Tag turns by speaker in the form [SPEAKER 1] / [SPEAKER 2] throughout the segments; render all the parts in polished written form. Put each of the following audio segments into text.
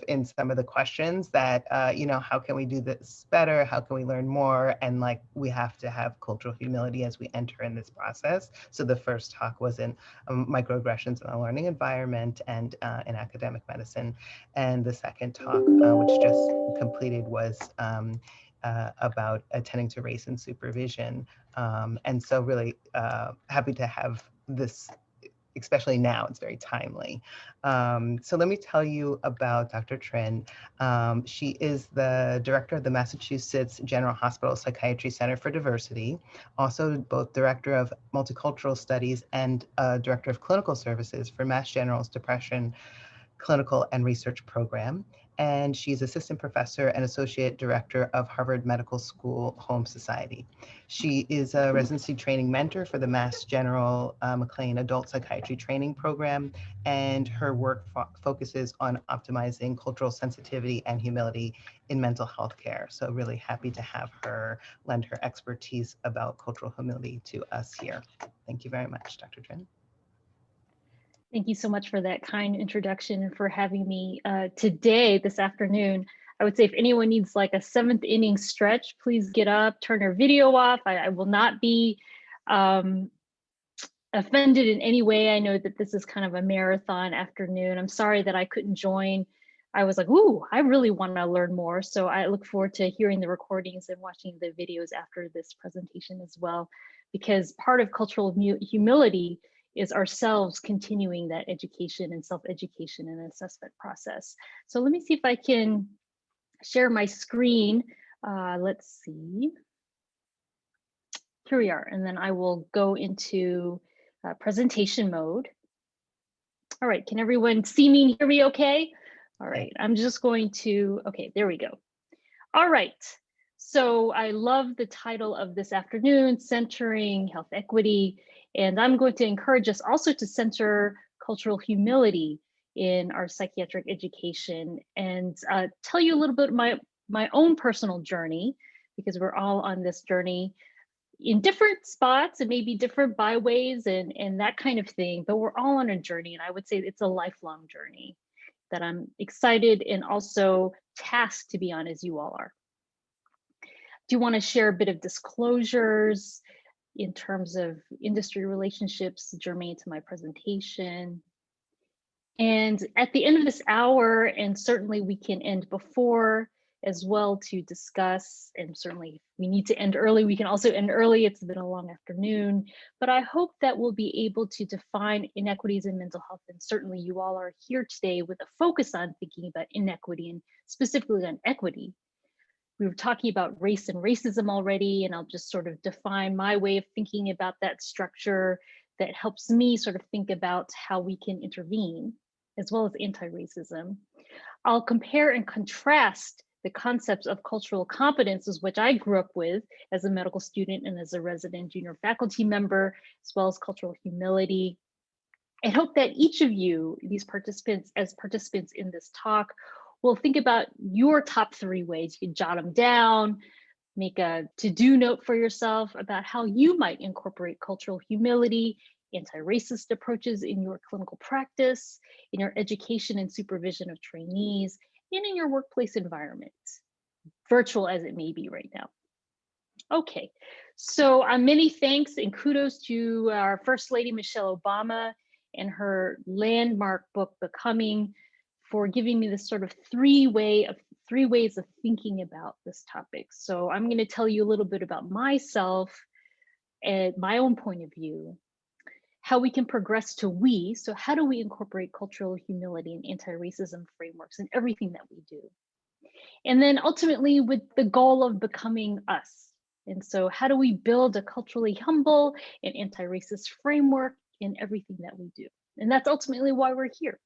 [SPEAKER 1] in some of the questions that, how can we do this better? How can we learn more? And like, we have to have cultural humility as we enter in this process. So the first talk was in microaggressions in the learning environment and in academic medicine. And the second talk, which just completed, was about attending to race and supervision. And so really happy to have this, especially now, it's very timely. So let me tell you about Dr. Trinh. She is the director of the Massachusetts General Hospital Psychiatry Center for Diversity, also both director of multicultural studies and director of clinical services for Mass General's Depression Clinical and Research Program. And she's assistant professor and associate director of Harvard Medical School Home Society. She is a residency training mentor for the Mass General McLean Adult Psychiatry Training Program, and her work focuses on optimizing cultural sensitivity and humility in mental health care. So really happy to have her lend her expertise about cultural humility to us here. Thank you very much, Dr. Trinh.
[SPEAKER 2] Thank you so much for that kind introduction and for having me today, this afternoon. I would say if anyone needs like a seventh inning stretch, please get up, turn your video off. I will not be offended in any way. I know that this is kind of a marathon afternoon. I'm sorry that I couldn't join. I was like, ooh, I really want to learn more. So I look forward to hearing the recordings and watching the videos after this presentation as well, because part of cultural humility is ourselves continuing that education and self-education and assessment process. So let me see if I can share my screen. Let's see. Here we are, and then I will go into presentation mode. All right, can everyone see me and hear me okay? All right, I'm just going to, okay, there we go. All right, so I love the title of this afternoon, Centering Health Equity. And I'm going to encourage us also to center cultural humility in our psychiatric education and tell you a little bit my own personal journey, because we're all on this journey in different spots and maybe different byways and that kind of thing, but we're all on a journey. And I would say it's a lifelong journey that I'm excited and also tasked to be on, as you all are. Do you want to share a bit of disclosures in terms of industry relationships germane to my presentation? And at the end of this hour, and certainly we can end before as well to discuss, and certainly if we need to end early, we can also end early. It's been a long afternoon, but I hope that we'll be able to define inequities in mental health. And certainly you all are here today with a focus on thinking about inequity and specifically on equity. We were talking about race and racism already, and I'll just sort of define my way of thinking about that structure that helps me sort of think about how we can intervene, as well as anti-racism. I'll compare and contrast the concepts of cultural competences, which I grew up with as a medical student and as a resident junior faculty member, as well as cultural humility. I hope that each of you, these participants, as participants in this talk, will think about your top 3 ways. You can jot them down, make a to-do note for yourself about how you might incorporate cultural humility, anti-racist approaches in your clinical practice, in your education and supervision of trainees, and in your workplace environment, virtual as it may be right now. Okay, so many thanks and kudos to our First Lady, Michelle Obama, and her landmark book, Becoming, for giving me this sort of 3 ways of thinking about this topic. So I'm going to tell you a little bit about myself and my own point of view, how we can progress to we. So how do we incorporate cultural humility and anti-racism frameworks in everything that we do? And then ultimately with the goal of becoming us. And so how do we build a culturally humble and anti-racist framework in everything that we do? And that's ultimately why we're here.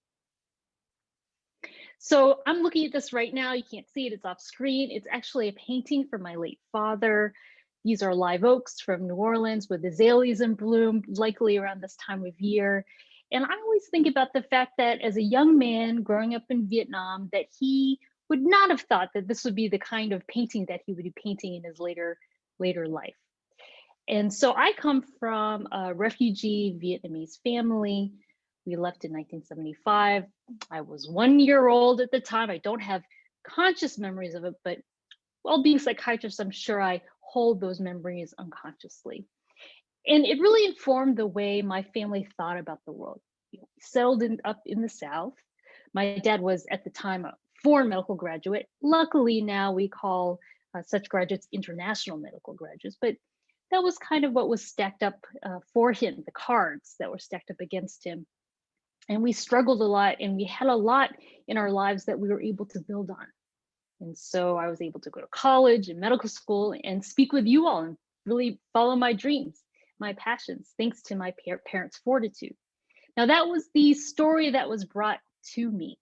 [SPEAKER 2] So I'm looking at this right now. You can't see it, it's off screen. It's actually a painting from my late father. These are live oaks from New Orleans with azaleas in bloom, likely around this time of year. And I always think about the fact that as a young man growing up in Vietnam, that he would not have thought that this would be the kind of painting that he would be painting in his later life. And so I come from a refugee Vietnamese family. We left in 1975. I was 1 year old at the time. I don't have conscious memories of it, but while being a psychiatrist, I'm sure I hold those memories unconsciously. And it really informed the way my family thought about the world. We settled up in the South. My dad was at the time a foreign medical graduate. Luckily, now we call such graduates international medical graduates, but that was kind of what was stacked up for him, the cards that were stacked up against him. And we struggled a lot, and we had a lot in our lives that we were able to build on. And so I was able to go to college and medical school and speak with you all and really follow my dreams, my passions, thanks to my parents' fortitude. Now, that was the story that was brought to me,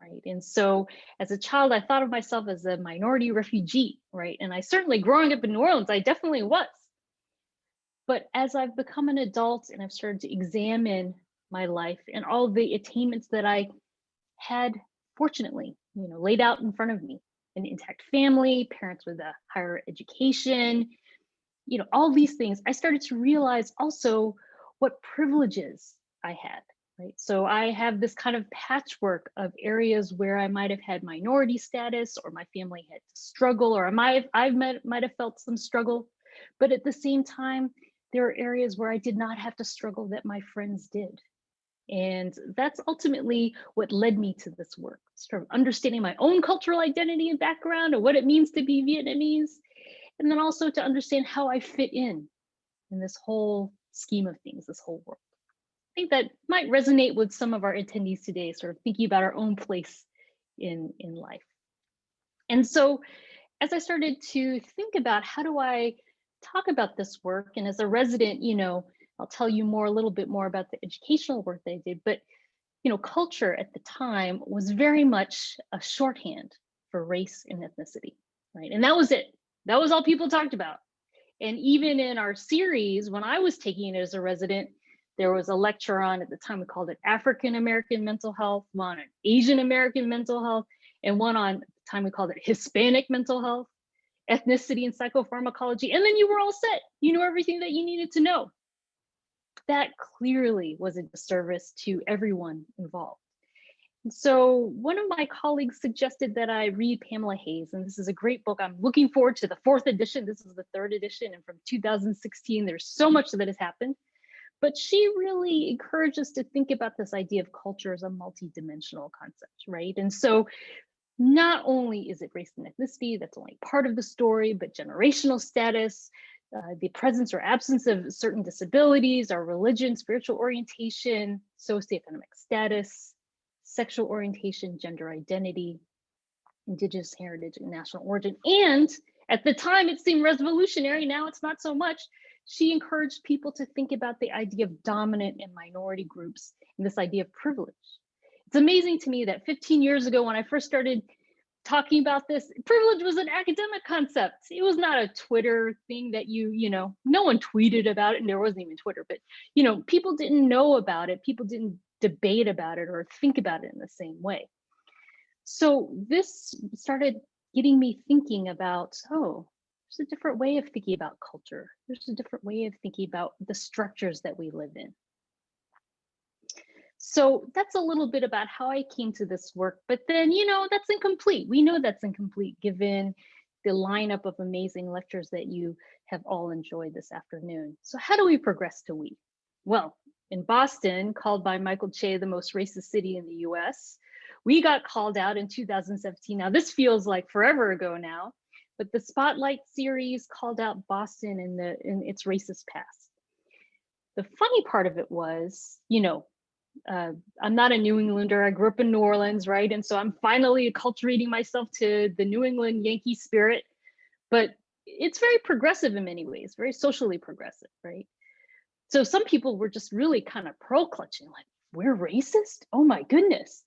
[SPEAKER 2] right? And so as a child, I thought of myself as a minority refugee, right? And I certainly, growing up in New Orleans, I definitely was. But as I've become an adult and I've started to examine my life and all the attainments that I had, fortunately, laid out in front of me, an intact family, parents with a higher education, all these things, I started to realize also what privileges I had, right? So I have this kind of patchwork of areas where I might have had minority status, or my family had to struggle, or I might have felt some struggle. But at the same time, there are areas where I did not have to struggle that my friends did. And that's ultimately what led me to this work, sort of understanding my own cultural identity and background and what it means to be Vietnamese. And then also to understand how I fit in this whole scheme of things, this whole world. I think that might resonate with some of our attendees today, sort of thinking about our own place in life. And so as I started to think about how do I talk about this work, and as a resident, I'll tell you a little bit more about the educational work that I did, but culture at the time was very much a shorthand for race and ethnicity, right? And that was it. That was all people talked about. And even in our series, when I was taking it as a resident, there was a lecture on, at the time we called it African American mental health, one on Asian American mental health, and one on, at the time we called it Hispanic mental health, ethnicity and psychopharmacology. And then you were all set. You knew everything that you needed to know. That clearly was a disservice to everyone involved. And so one of my colleagues suggested that I read Pamela Hayes, and this is a great book. I'm looking forward to the 4th edition. This is the 3rd edition, and from 2016, there's so much that has happened. But she really encouraged us to think about this idea of culture as a multidimensional concept, right? And so not only is it race and ethnicity, that's only part of the story, but generational status, the presence or absence of certain disabilities, our religion, spiritual orientation, socioeconomic status, sexual orientation, gender identity, indigenous heritage, and national origin. And at the time, it seemed revolutionary. Now it's not so much. She encouraged people to think about the idea of dominant and minority groups and this idea of privilege. It's amazing to me that 15 years ago, when I first started talking about this, privilege was an academic concept. It was not a Twitter thing that no one tweeted about it, and there wasn't even Twitter, but people didn't know about it. People didn't debate about it or think about it in the same way. So this started getting me thinking about, there's a different way of thinking about culture. There's a different way of thinking about the structures that we live in. So that's a little bit about how I came to this work, but then, that's incomplete. We know that's incomplete given the lineup of amazing lectures that you have all enjoyed this afternoon. So how do we progress to we? Well, in Boston, called by Michael Che the most racist city in the US, we got called out in 2017. Now this feels like forever ago now, but the Spotlight series called out Boston in its racist past. The funny part of it was, I'm not a New Englander. I grew up in New Orleans, right? And so I'm finally acculturating myself to the New England Yankee spirit, but it's very progressive in many ways, very socially progressive, right? So some people were just really kind of pearl clutching, like, we're racist? Oh my goodness.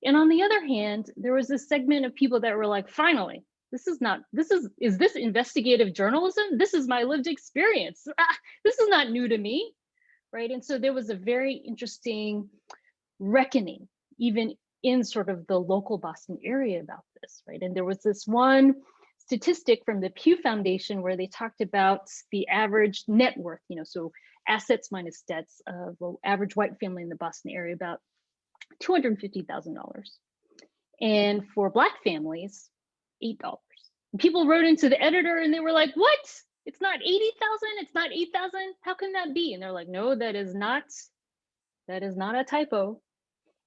[SPEAKER 2] And on the other hand, there was this segment of people that were like, finally, is this investigative journalism? This is my lived experience. This is not new to me. Right. And so there was a very interesting reckoning, even in sort of the local Boston area about this. Right. And there was this one statistic from the Pew Foundation where they talked about the average net worth, so assets minus debts of an average white family in the Boston area, about $250,000. And for Black families, $8. People wrote into the editor and they were like, what? It's not 80,000, it's not 8,000. How can that be? And they're like, no, that is not a typo.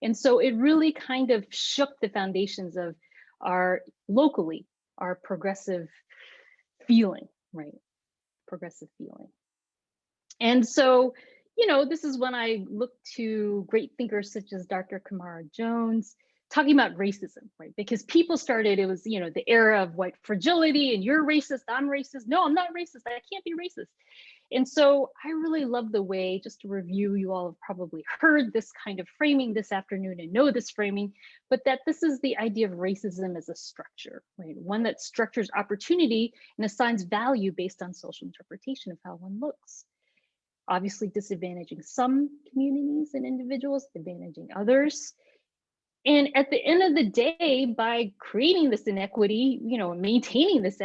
[SPEAKER 2] And so it really kind of shook the foundations of our progressive feeling, right? Progressive feeling. And so, this is when I look to great thinkers such as Dr. Kamara Jones talking about racism, right? Because people started, it was, the era of white fragility and you're racist, I'm racist. No, I'm not racist. I can't be racist. And so I really love the way, just to review, you all have probably heard this kind of framing this afternoon and know this framing, but that this is the idea of racism as a structure, right? One that structures opportunity and assigns value based on social interpretation of how one looks. Obviously disadvantaging some communities and individuals, advantaging others. And at the end of the day, by creating this inequity, maintaining this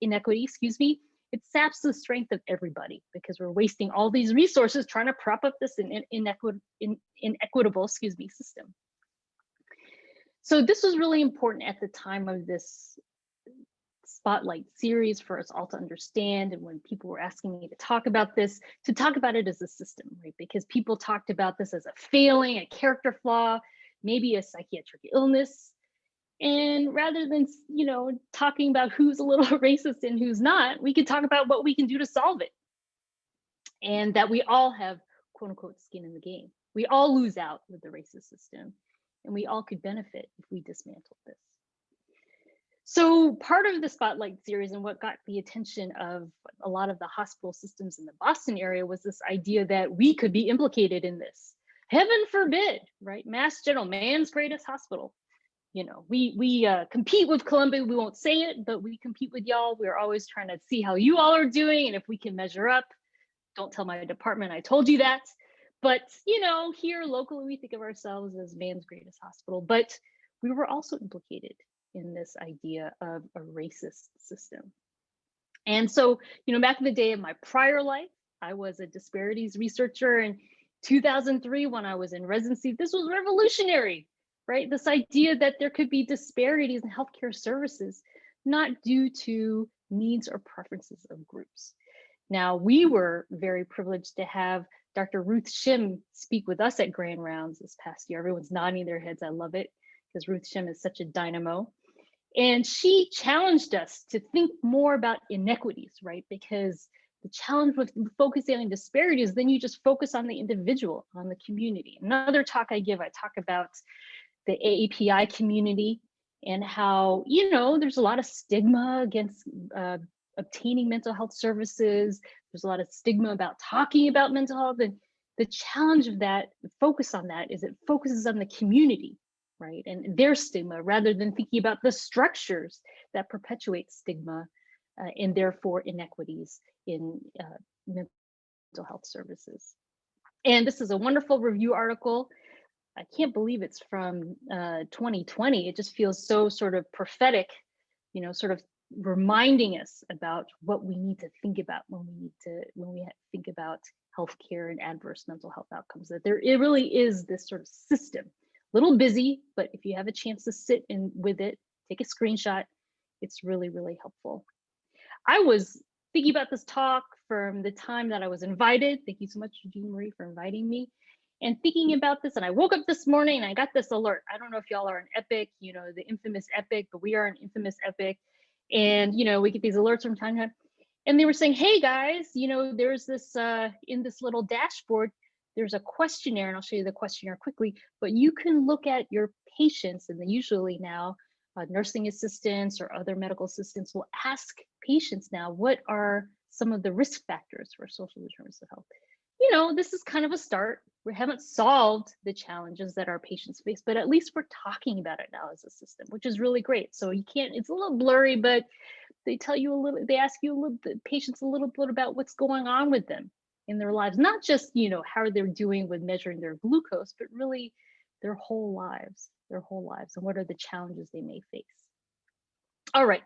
[SPEAKER 2] inequity, excuse me, it saps the strength of everybody because we're wasting all these resources trying to prop up this inequitable, system. So this was really important at the time of this spotlight series for us all to understand. And when people were asking me to talk about this, to talk about it as a system, right? Because people talked about this as a failing, a character flaw, maybe a psychiatric illness. And rather than, talking about who's a little racist and who's not, we could talk about what we can do to solve it. And that we all have, quote unquote, skin in the game. We all lose out with the racist system, and we all could benefit if we dismantled this. So part of the Spotlight series and what got the attention of a lot of the hospital systems in the Boston area was this idea that we could be implicated in this. Heaven forbid, right? Mass General, man's greatest hospital. We compete with Columbia. We won't say it, but we compete with y'all. We're always trying to see how you all are doing and if we can measure up. Don't tell my department I told you that. But, here locally, we think of ourselves as man's greatest hospital. But we were also implicated in this idea of a racist system. And so, back in the day of my prior life, I was a disparities researcher. In 2003, when I was in residency, this was revolutionary. Right? This idea that there could be disparities in healthcare services, not due to needs or preferences of groups. Now, we were very privileged to have Dr. Ruth Shim speak with us at Grand Rounds this past year. Everyone's nodding their heads. I love it because Ruth Shim is such a dynamo. And she challenged us to think more about inequities, right? Because the challenge with focusing on disparities, then you just focus on the individual, on the community. Another talk I give, I talk about the AAPI community and how, there's a lot of stigma against obtaining mental health services. There's a lot of stigma about talking about mental health. And the challenge of that, the focus on that is it focuses on the community, right? And their stigma rather than thinking about the structures that perpetuate stigma and therefore inequities in mental health services. And this is a wonderful review article. I can't believe it's from 2020. It just feels so sort of prophetic, sort of reminding us about what we need to think about when we think about healthcare and adverse mental health outcomes. That it really is this sort of system, a little busy, but if you have a chance to sit in with it, take a screenshot, it's really, really helpful. I was thinking about this talk from the time that I was invited. Thank you so much, Jean Marie, for inviting me. And thinking about this, and I woke up this morning and I got this alert. I don't know if y'all are an Epic, the infamous Epic, but we are an infamous Epic. And, we get these alerts from time to time. And they were saying, hey guys, there's this, in this little dashboard, there's a questionnaire, and I'll show you the questionnaire quickly, but you can look at your patients, and usually now nursing assistants or other medical assistants will ask patients now, what are some of the risk factors for social determinants of health? This is kind of a start. We haven't solved the challenges that our patients face, but at least we're talking about it now as a system, which is really great. So it's a little blurry, but they tell you they ask you the patients a little bit about what's going on with them in their lives, not just, how they're doing with measuring their glucose, but really their whole lives, and what are the challenges they may face. All right.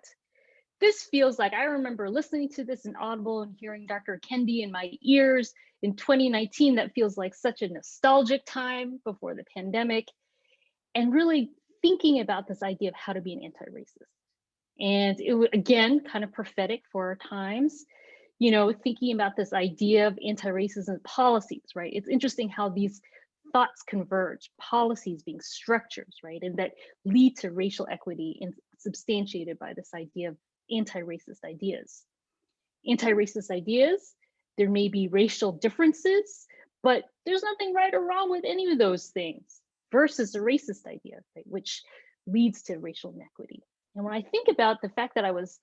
[SPEAKER 2] this feels like, I remember listening to this in Audible and hearing Dr. Kendi in my ears in 2019. That feels like such a nostalgic time before the pandemic, and really thinking about this idea of how to be an anti-racist. And it was, again, kind of prophetic for our times, you know, thinking about this idea of anti-racism policies, right? It's interesting how these thoughts converge, policies being structures, right? And that lead to racial equity and substantiated by this idea of anti-racist ideas. Anti-racist ideas, there may be racial differences, but there's nothing right or wrong with any of those things, versus a racist idea, right, which leads to racial inequity. And when I think about the fact that I was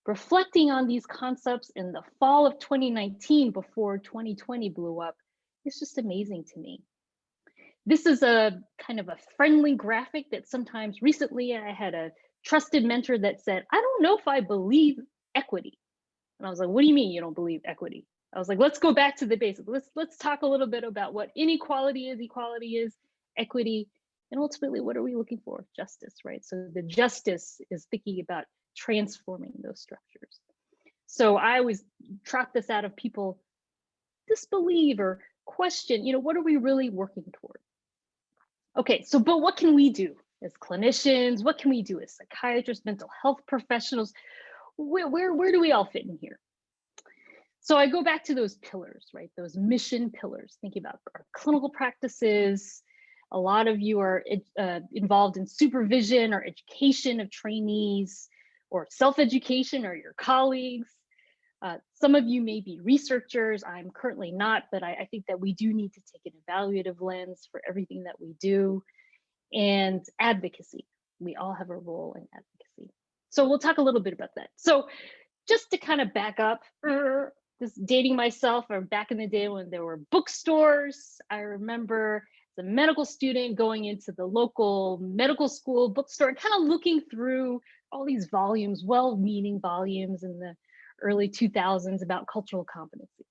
[SPEAKER 2] reflecting on these concepts in the fall of 2019 before 2020 blew up, it's just amazing to me. This is a kind of a friendly graphic that sometimes recently I had a trusted mentor that said, I don't know if I believe equity. And I was like, what do you mean you don't believe equity? I was like, let's go back to the basics. Let's talk a little bit about what inequality is, equality is, equity, and ultimately, what are we looking for? Justice, right? So the justice is thinking about transforming those structures. So I always trot this out of people disbelieve or question, you know, what are we really working toward? Okay, so, but what can we do as clinicians? What can we do as psychiatrists, mental health professionals? Where do we all fit in here? So I go back to those pillars, right? Those mission pillars, thinking about our clinical practices. A lot of you are involved in supervision or education of trainees, or self-education, or your colleagues. Some of you may be researchers. I'm currently not, but I think that we do need to take an evaluative lens for everything that we do. And advocacy. We all have a role in advocacy. So we'll talk a little bit about that. So just to kind of back up, just dating myself, or back in the day when there were bookstores, I remember as a medical student going into the local medical school bookstore and kind of looking through all these volumes, well-meaning volumes in the early 2000s about cultural competency.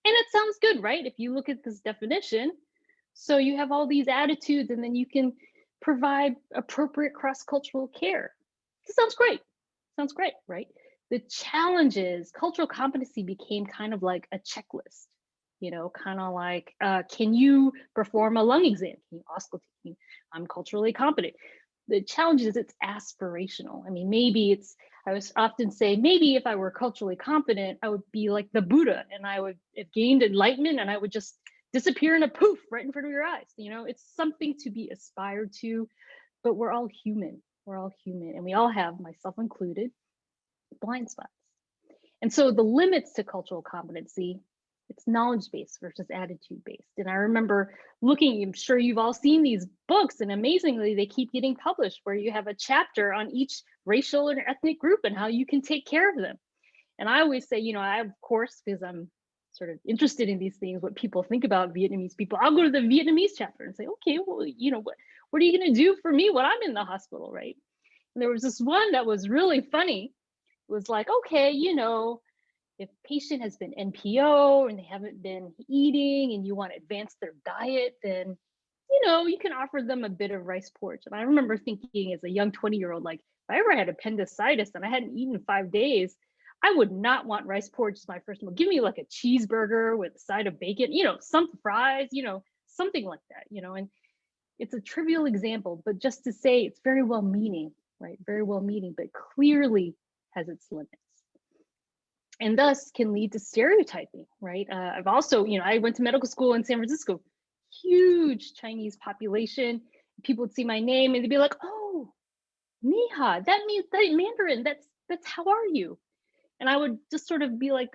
[SPEAKER 2] And it sounds good, right? If you look at this definition, so you have all these attitudes and then you can provide appropriate cross-cultural care. This sounds great, right? The challenge is cultural competency became kind of like a checklist, you know, kind of like, can you perform a lung exam? Can you auscultate? I'm culturally competent. The challenge is it's aspirational. I mean, maybe it's, I was often say, maybe if I were culturally competent, I would be like the Buddha and I would have gained enlightenment and I would just disappear in a poof right in front of your eyes. You know, it's something to be aspired to, but we're all human. We're all human, and we all have, myself included, blind spots. And so the limits to cultural competency, it's knowledge-based versus attitude-based. And I remember looking, I'm sure you've all seen these books, and amazingly, they keep getting published where you have a chapter on each racial or ethnic group and how you can take care of them. And I always say, you know, I, of course, because I'm sort of interested in these things, what people think about Vietnamese people, I'll go to the Vietnamese chapter and say, okay, well, you know, what are you going to do for me when I'm in the hospital, right? And there was this one that was really funny. It was like, okay, you know, if patient has been NPO and they haven't been eating and you want to advance their diet, then, you know, you can offer them a bit of rice porridge. And I remember thinking as a young 20-year-old, like, if I ever had appendicitis and I hadn't eaten 5 days, I would not want rice porridge as my first meal. Give me like a cheeseburger with a side of bacon, you know, some fries, you know, something like that, you know. And it's a trivial example, but just to say it's very well meaning, right? Very well meaning, but clearly has its limits. And thus can lead to stereotyping, right? I've also, you know, I went to medical school in San Francisco, huge Chinese population. People would see my name and they'd be like, oh, Nhi-Ha, that means that Mandarin, that's how are you? And I would just sort of be like,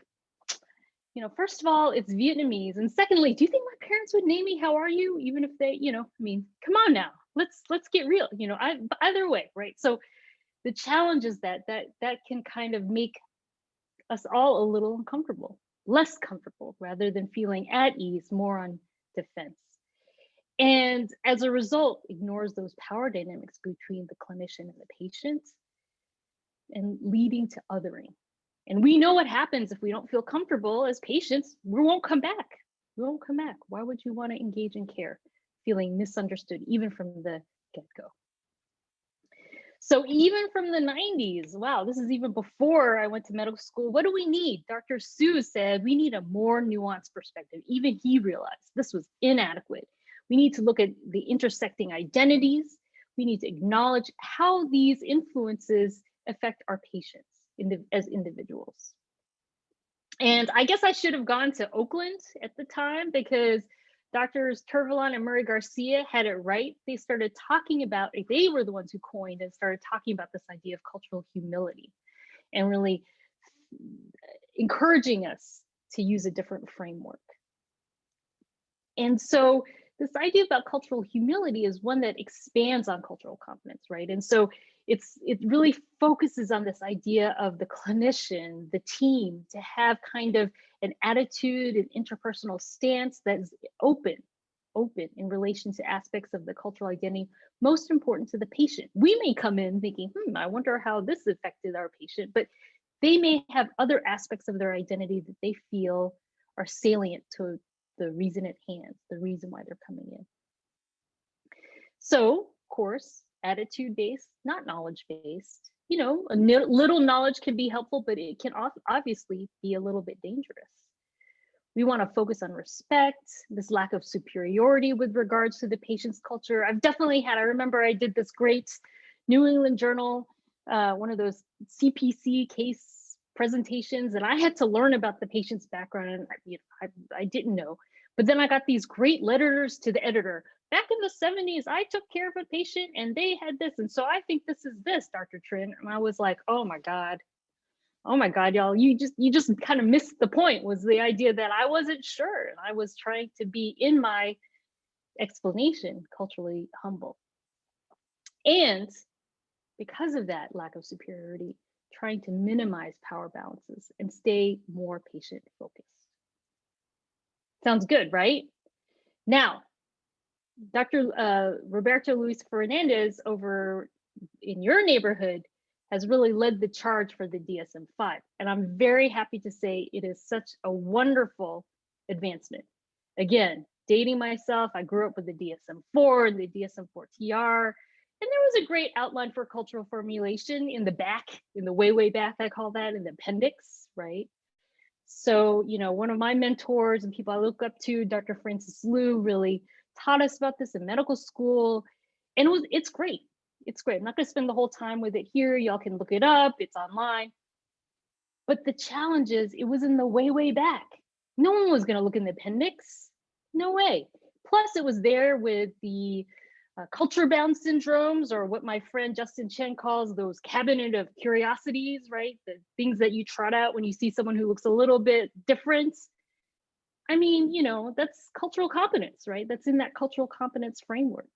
[SPEAKER 2] you know, first of all, it's Vietnamese. And secondly, do you think my parents would name me how are you? Even if they, you know, I mean, come on now, let's get real, you know, either way, right? So the challenge is that can kind of make us all a little uncomfortable, less comfortable, rather than feeling at ease, more on defense. And as a result, ignores those power dynamics between the clinician and the patient, and leading to othering. And we know what happens if we don't feel comfortable as patients, we won't come back. We won't come back. Why would you want to engage in care feeling misunderstood, even from the get-go? So even from the 90s, wow, this is even before I went to medical school. What do we need? Dr. Seuss said we need a more nuanced perspective. Even he realized this was inadequate. We need to look at the intersecting identities. We need to acknowledge how these influences affect our patients as individuals. And I guess I should have gone to Oakland at the time, because Doctors Turvalon and Murray Garcia had it right. They started talking about, they were the ones who coined and started talking about this idea of cultural humility, and really encouraging us to use a different framework. And so this idea about cultural humility is one that expands on cultural competence, right? And so it really focuses on this idea of the clinician, the team, to have kind of an attitude and interpersonal stance that is open in relation to aspects of the cultural identity most important to the patient. We may come in thinking, I wonder how this affected our patient, but they may have other aspects of their identity that they feel are salient to the reason at hand, the reason why they're coming in. So, of course, attitude-based, not knowledge-based. You know, a little knowledge can be helpful, but it can obviously be a little bit dangerous. We want to focus on respect, this lack of superiority with regards to the patient's culture. I've definitely had, I remember I did this great New England Journal, one of those CPC case presentations, and I had to learn about the patient's background, and I didn't know. But then I got these great letters to the editor. Back in the 70s, I took care of a patient and they had this. And so I think this is this, Dr. Trinh. And I was like, oh my God, y'all, you just kind of missed the point, was the idea that I wasn't sure. And I was trying to be, in my explanation, culturally humble. And because of that lack of superiority, trying to minimize power balances and stay more patient focused. Sounds good, right? Now, Dr. Roberto Luis Fernandez over in your neighborhood has really led the charge for the DSM-5. And I'm very happy to say it is such a wonderful advancement. Again, dating myself, I grew up with the DSM-4 and the DSM-4-TR, and there was a great outline for cultural formulation in the back, in the way back, I call that, in the appendix, right? So, you know, one of my mentors and people I look up to, Dr. Francis Liu, really taught us about this in medical school. And it's great. It's great. I'm not going to spend the whole time with it here. Y'all can look it up. It's online. But the challenge is, it was in the way back. No one was going to look in the appendix. No way. Plus, it was there with the culture-bound syndromes, or what my friend Justin Chen calls those cabinet of curiosities, right? The things that you trot out when you see someone who looks a little bit different. I mean, you know, that's cultural competence, right? That's in that cultural competence framework.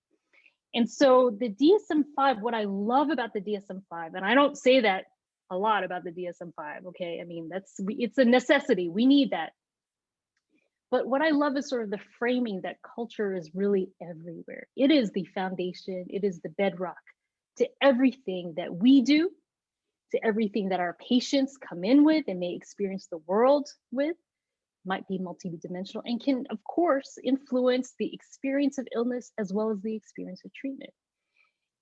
[SPEAKER 2] And so the DSM-5, what I love about the DSM-5, and I don't say that a lot about the DSM-5, okay? I mean, it's a necessity. We need that. But what I love is sort of the framing that culture is really everywhere. It is the foundation, it is the bedrock to everything that we do, to everything that our patients come in with and may experience the world with, might be multidimensional, and can, of course, influence the experience of illness as well as the experience of treatment.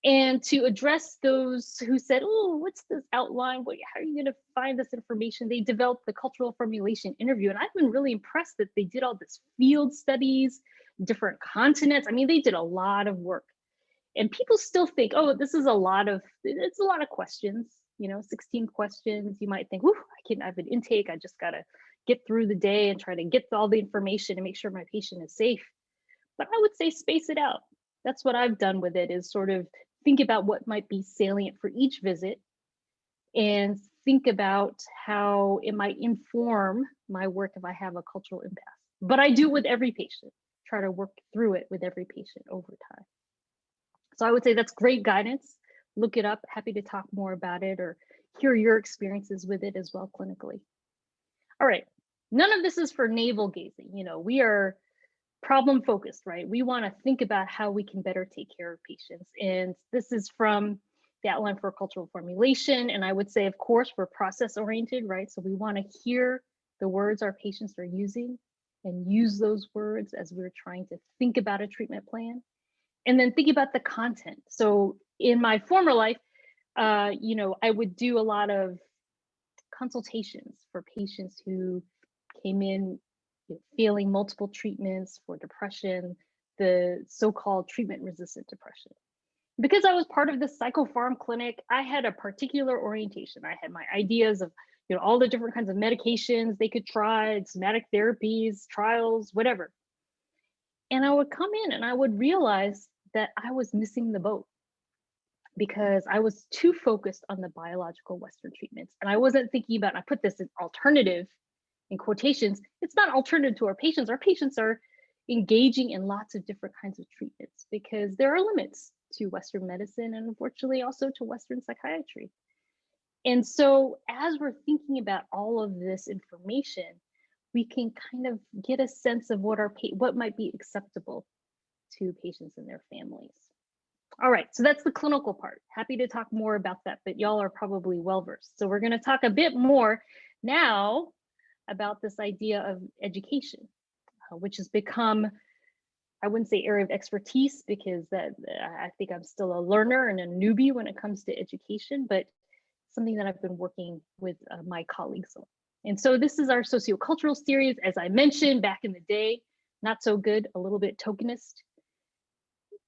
[SPEAKER 2] And to address those who said, oh, what's this outline? How are you going to find this information? They developed the cultural formulation interview. And I've been really impressed that they did all this field studies, different continents. I mean, they did a lot of work. And people still think, oh, it's a lot of questions, you know, 16 questions. You might think, I have an intake. I just got to get through the day and try to get all the information and make sure my patient is safe. But I would say space it out. That's what I've done with it, is sort of think about what might be salient for each visit and think about how it might inform my work if I have a cultural impasse. But I do it with every patient, try to work through it with every patient over time. So I would say that's great guidance. Look it up, happy to talk more about it or hear your experiences with it as well clinically. All right, none of this is for navel gazing. You know, we are problem focused, right? We want to think about how we can better take care of patients. And this is from the outline for cultural formulation. And I would say, of course, we're process oriented, right? So we want to hear the words our patients are using and use those words as we're trying to think about a treatment plan. And then think about the content. So in my former life, I would do a lot of consultations for patients who came in failing multiple treatments for depression, the so-called treatment-resistant depression. Because I was part of this psychopharm clinic, I had a particular orientation. I had my ideas of all the different kinds of medications they could try, somatic therapies, trials, whatever. And I would come in and I would realize that I was missing the boat because I was too focused on the biological Western treatments. And I wasn't thinking about, and I put this in alternative in quotations, it's not alternative to our patients. Our patients are engaging in lots of different kinds of treatments because there are limits to Western medicine and unfortunately also to Western psychiatry. And so as we're thinking about all of this information, we can kind of get a sense of what might be acceptable to patients and their families. All right, so that's the clinical part. Happy to talk more about that, but y'all are probably well-versed. So we're gonna talk a bit more now about this idea of education, which has become, I wouldn't say area of expertise because I think I'm still a learner and a newbie when it comes to education, but something that I've been working with my colleagues on. And so this is our sociocultural series, as I mentioned back in the day, not so good, a little bit tokenist.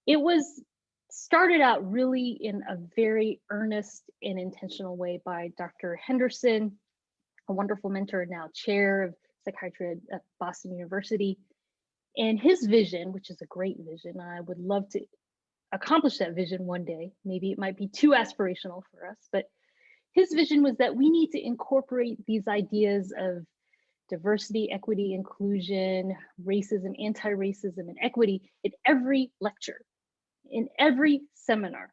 [SPEAKER 2] It was started out really in a very earnest and intentional way by Dr. Henderson, a wonderful mentor, now chair of psychiatry at Boston University. And his vision, which is a great vision, I would love to accomplish that vision one day. Maybe it might be too aspirational for us, but his vision was that we need to incorporate these ideas of diversity, equity, inclusion, racism, anti-racism, and equity in every lecture, in every seminar,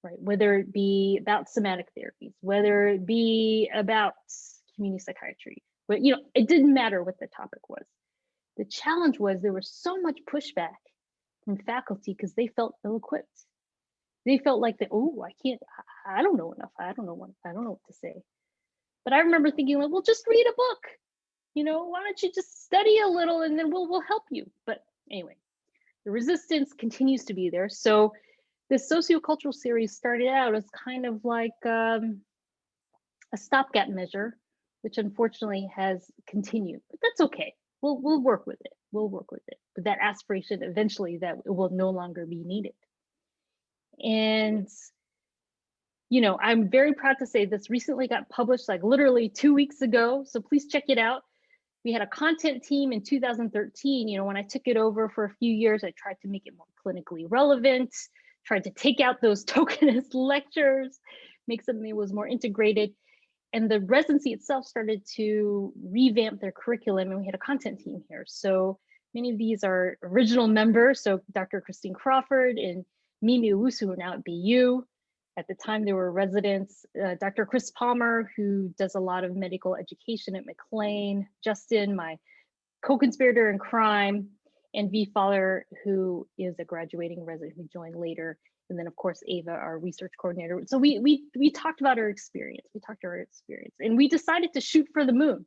[SPEAKER 2] right? Whether it be about somatic therapies, whether it be about community psychiatry, but it didn't matter what the topic was. The challenge was there was so much pushback from faculty because they felt ill-equipped. They felt like I don't know enough. I don't know what to say. But I remember thinking like, well, just read a book. Why don't you just study a little and then we'll help you. But anyway, the resistance continues to be there. So this sociocultural series started out as kind of like a stopgap measure, which unfortunately has continued, but that's okay. We'll work with it. We'll work with it. But that aspiration eventually that it will no longer be needed. And I'm very proud to say this recently got published like literally 2 weeks ago. So please check it out. We had a content team in 2013. When I took it over for a few years, I tried to make it more clinically relevant, tried to take out those tokenist lectures, make something that was more integrated. And the residency itself started to revamp their curriculum, and we had a content team here. So many of these are original members. So Dr. Christine Crawford and Mimi Owusu, who are now at BU. At the time, they were residents. Dr. Chris Palmer, who does a lot of medical education at McLean. Justin, my co-conspirator in crime. And V. Fowler, who is a graduating resident who joined later. And then of course, Ava, our research coordinator. So we talked about our experience. And we decided to shoot for the moon.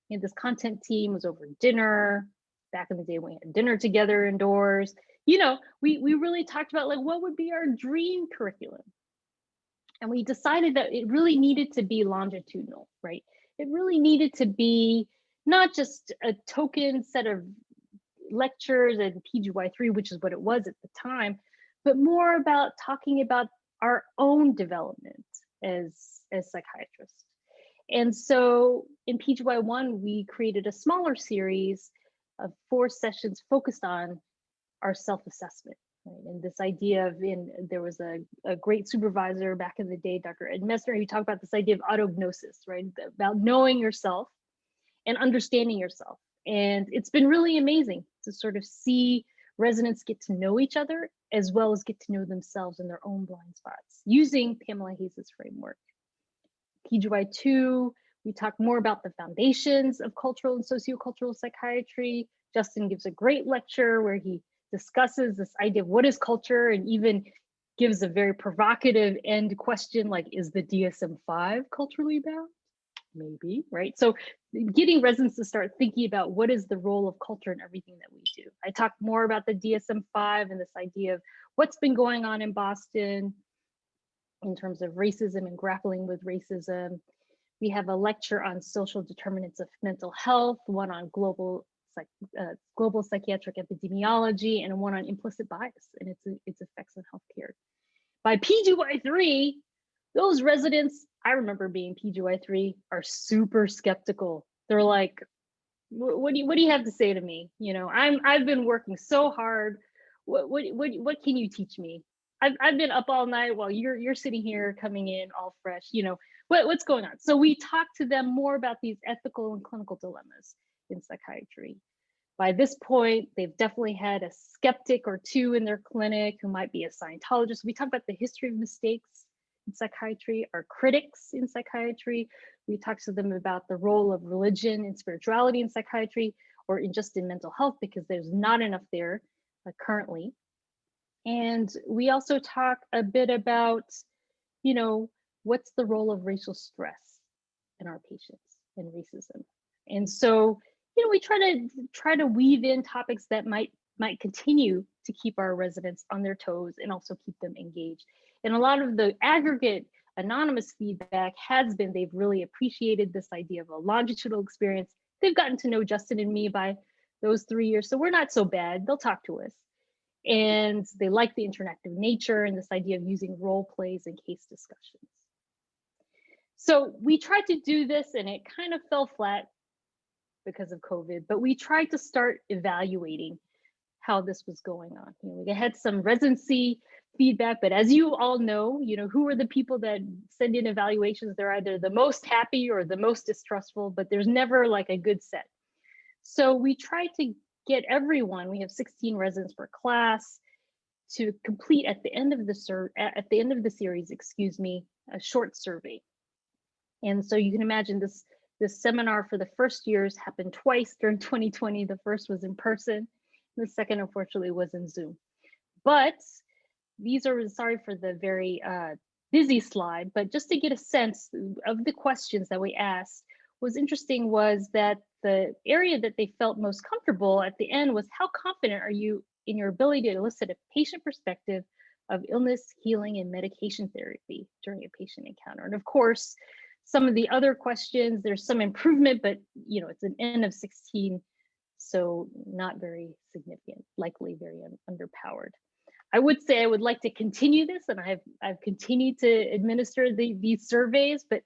[SPEAKER 2] This content team was over dinner. Back in the day, we had dinner together indoors. We really talked about like, what would be our dream curriculum? And we decided that it really needed to be longitudinal, right? It really needed to be not just a token set of lectures and PGY3, which is what it was at the time, but more about talking about our own development as psychiatrists. And so in PGY1, we created a smaller series of 4 sessions focused on our self-assessment. Right? And this idea of, there was a great supervisor back in the day, Dr. Ed Messner, who talked about this idea of autognosis, right? About knowing yourself and understanding yourself. And it's been really amazing to sort of see residents get to know each other as well as get to know themselves in their own blind spots using Pamela Hayes' framework. PGY2, we talk more about the foundations of cultural and sociocultural psychiatry. Justin gives a great lecture where he discusses this idea of what is culture and even gives a very provocative end question like, is the DSM-5 culturally bound? Maybe, right? So getting residents to start thinking about what is the role of culture in everything that we do. I talk more about the DSM-5 and this idea of what's been going on in Boston. in terms of racism and grappling with racism. We have a lecture on social determinants of mental health, one on global psychiatric epidemiology, and one on implicit bias and its effects on healthcare. By PGY3, those residents, I remember being PGY3, are super skeptical. They're like, what do you have to say to me? You know, I've been working so hard. What can you teach me? I've been up all night while you're sitting here coming in all fresh. You know, what's going on? So we talk to them more about these ethical and clinical dilemmas in psychiatry. By this point, they've definitely had a skeptic or two in their clinic who might be a Scientologist. We talk about the history of mistakes in psychiatry, our critics in psychiatry. We talk to them about the role of religion and spirituality in psychiatry, or in just in mental health, because there's not enough there currently. And we also talk a bit about, you know, what's the role of racial stress in our patients and racism. And so, you know, we try to weave in topics that might continue to keep our residents on their toes and also keep them engaged. And a lot of the aggregate anonymous feedback has been they've really appreciated this idea of a longitudinal experience. They've gotten to know Justin and me by those 3 years, so we're not so bad. They'll talk to us. And they like the interactive nature and this idea of using role plays and case discussions. So we tried to do this and it kind of fell flat because of COVID, but we tried to start evaluating how this was going on. You know, we had some residency feedback, but as you all know, who are the people that send in evaluations? They're either the most happy or the most distrustful, but there's never like a good set. So we tried to get everyone, we have 16 residents per class, to complete at the end of the series, excuse me, a short survey. And so you can imagine this seminar for the first years happened twice during 2020. The first was in person, the second, unfortunately, was in Zoom. But these are, sorry for the very busy slide, but just to get a sense of the questions that we asked, was interesting was that the area that they felt most comfortable at the end was, how confident are you in your ability to elicit a patient perspective of illness, healing, and medication therapy during a patient encounter? And of course, some of the other questions, there's some improvement, but it's an N of 16, so not very significant, likely very underpowered. I would say I would like to continue this, and I've continued to administer these surveys, but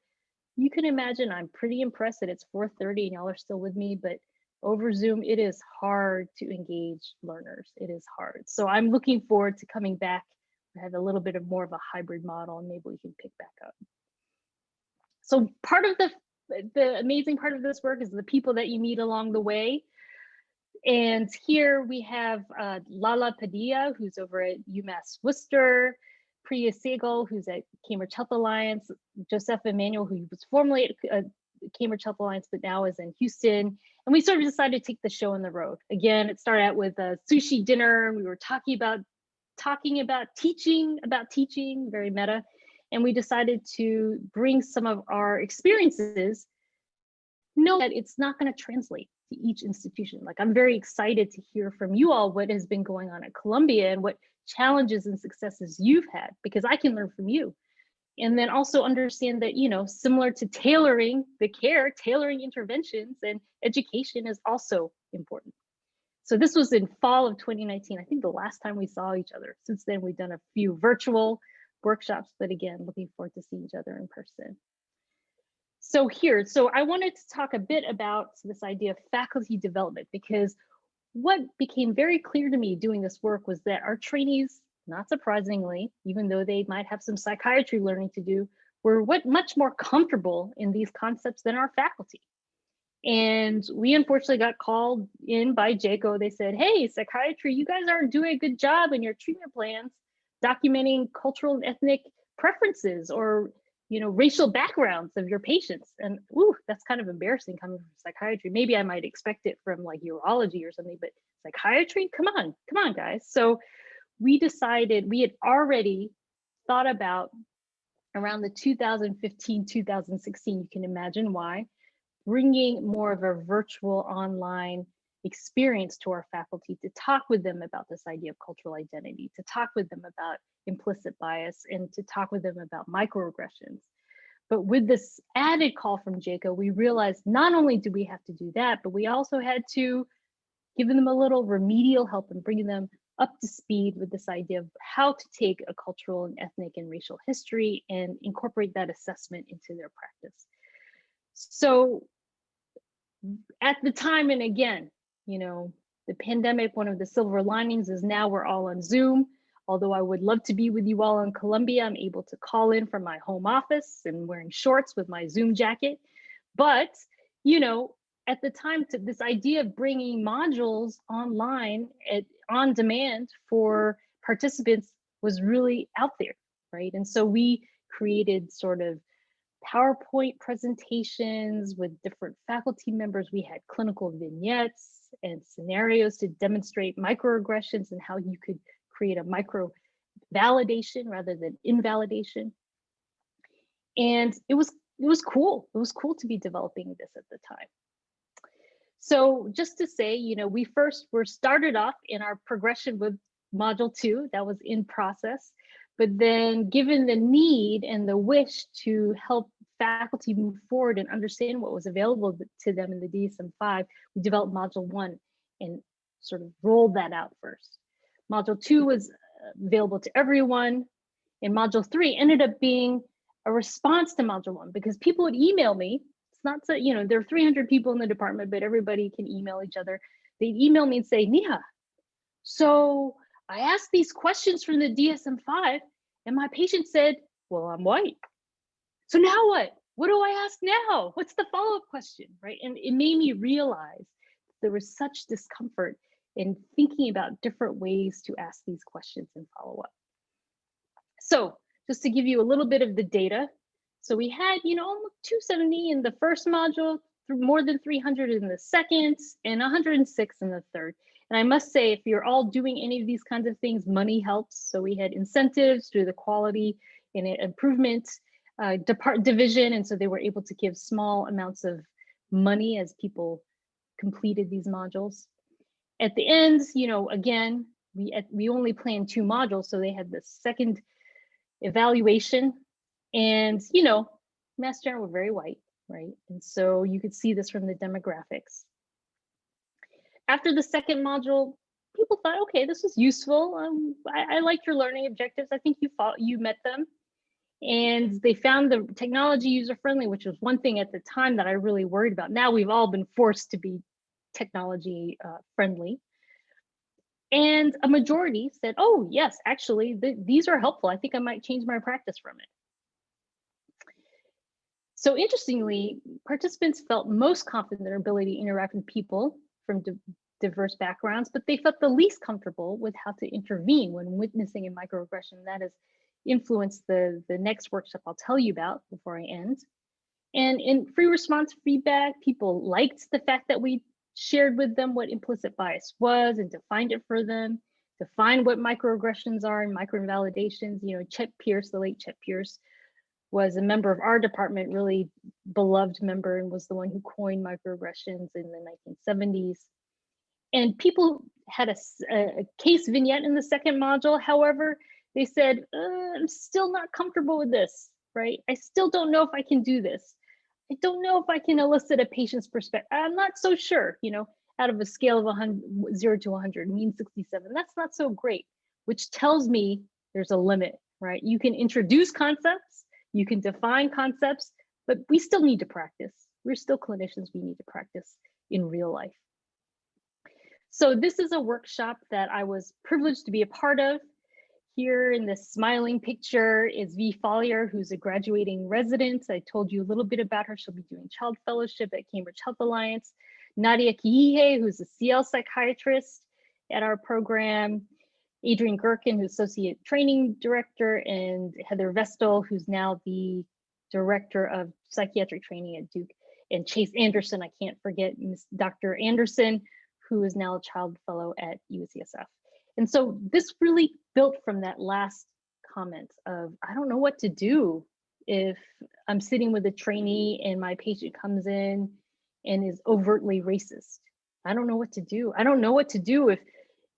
[SPEAKER 2] you can imagine I'm pretty impressed that it's 4:30 and y'all are still with me, but over Zoom, it is hard to engage learners. It is hard. So I'm looking forward to coming back. We have a little bit of more of a hybrid model, and maybe we can pick back up. So part of the amazing part of this work is the people that you meet along the way. And here we have Lala Padilla, who's over at UMass Worcester, Priya Sehgal, who's at Cambridge Health Alliance, Joseph Emanuel, who was formerly at Cambridge Health Alliance, but now is in Houston. And we sort of decided to take the show on the road. Again, it started out with a sushi dinner. We were talking about teaching, very meta. And we decided to bring some of our experiences, know that it's not going to translate to each institution. Like, I'm very excited to hear from you all what has been going on at Columbia and what challenges and successes you've had, because I can learn from you. And then also understand that, similar to tailoring the care, tailoring interventions and education is also important. So this was in fall of 2019. I think the last time we saw each other. Since then, we've done a few virtual workshops, but again, looking forward to seeing each other in person. So I wanted to talk a bit about this idea of faculty development, because what became very clear to me doing this work was that our trainees, not surprisingly, even though they might have some psychiatry learning to do, were much more comfortable in these concepts than our faculty. And we unfortunately got called in by JACO. They said, hey, psychiatry, you guys aren't doing a good job in your treatment plans documenting cultural and ethnic preferences or racial backgrounds of your patients. And that's kind of embarrassing coming from psychiatry. Maybe I might expect it from like urology or something, but psychiatry, come on guys. So we decided, we had already thought about around the 2015, 2016, you can imagine why, bringing more of a virtual online experience to our faculty, to talk with them about this idea of cultural identity, to talk with them about implicit bias, and to talk with them about microaggressions. But with this added call from Jacob, we realized not only do we have to do that, but we also had to give them a little remedial help and bringing them up to speed with this idea of how to take a cultural and ethnic and racial history and incorporate that assessment into their practice. So at the time, and again, you know, the pandemic, one of the silver linings is now we're all on Zoom. Although I would love to be with you all in Colombia, I'm able to call in from my home office and wearing shorts with my Zoom jacket. But, you know, at the time, this idea of bringing modules online on demand for participants was really out there, right? And so we created sort of PowerPoint presentations with different faculty members. We had clinical vignettes and scenarios to demonstrate microaggressions and how you could create a micro validation rather than invalidation. And it was cool. It was cool to be developing this at the time. So just to say, you know, we were started off in our progression with module 2 that was in process, but then given the need and the wish to help faculty move forward and understand what was available to them in the DSM-5, we developed module 1 and sort of rolled that out first. Module 2 was available to everyone, and module 3 ended up being a response to module 1 because people would email me. It's not so, you know, there are 300 people in the department, but everybody can email each other. They'd email me and say, Nhi-Ha, so I asked these questions from the DSM-5 and my patient said, well, I'm white. So now what? What do I ask now? What's the follow-up question, right? And it made me realize there was such discomfort in thinking about different ways to ask these questions and follow up. So just to give you a little bit of the data. So we had, you know, almost 270 in the first module, more than 300 in the second, and 106 in the third. And I must say, if you're all doing any of these kinds of things, money helps. So we had incentives through the quality and improvement division. And so they were able to give small amounts of money as people completed these modules. At the end, you know, again, we only planned 2 modules. So they had the second evaluation and, you know, Mass General were very white, right? And so you could see this from the demographics. After the second module, people thought, okay, this was useful. I liked your learning objectives. I think you met them. And they found the technology user-friendly, which was one thing at the time that I really worried about. Now we've all been forced to be technology friendly. And a majority said, oh, yes, actually, these are helpful. I think I might change my practice from it. So interestingly, participants felt most confident in their ability to interact with people from diverse backgrounds, but they felt the least comfortable with how to intervene when witnessing a microaggression. That has influenced the next workshop I'll tell you about before I end. And in free response feedback, people liked the fact that we shared with them what implicit bias was and defined it for them, defined what microaggressions are and microinvalidations. You know, Chet Pierce, the late Chet Pierce, was a member of our department, really beloved member, and was the one who coined microaggressions in the 1970s. And people had a case vignette in the second module. However, they said, I'm still not comfortable with this, right? I still don't know if I can do this. I don't know if I can elicit a patient's perspective. I'm not so sure, you know, out of a scale of 0 to 100, mean 67, that's not so great, which tells me there's a limit, right? You can introduce concepts, you can define concepts, but we still need to practice. We're still clinicians, we need to practice in real life. So this is a workshop that I was privileged to be a part of. Here in this smiling picture is V. Follier, who's a graduating resident. I told you a little bit about her. She'll be doing child fellowship at Cambridge Health Alliance. Nadia Kihihe, who's a CL psychiatrist at our program. Adrian Gherkin, who's associate training director, and Heather Vestal, who's now the director of psychiatric training at Duke. And Chase Anderson, I can't forget Dr. Anderson, who is now a child fellow at UCSF. And so this really built from that last comment of, I don't know what to do if I'm sitting with a trainee and my patient comes in and is overtly racist. I don't know what to do. I don't know what to do if,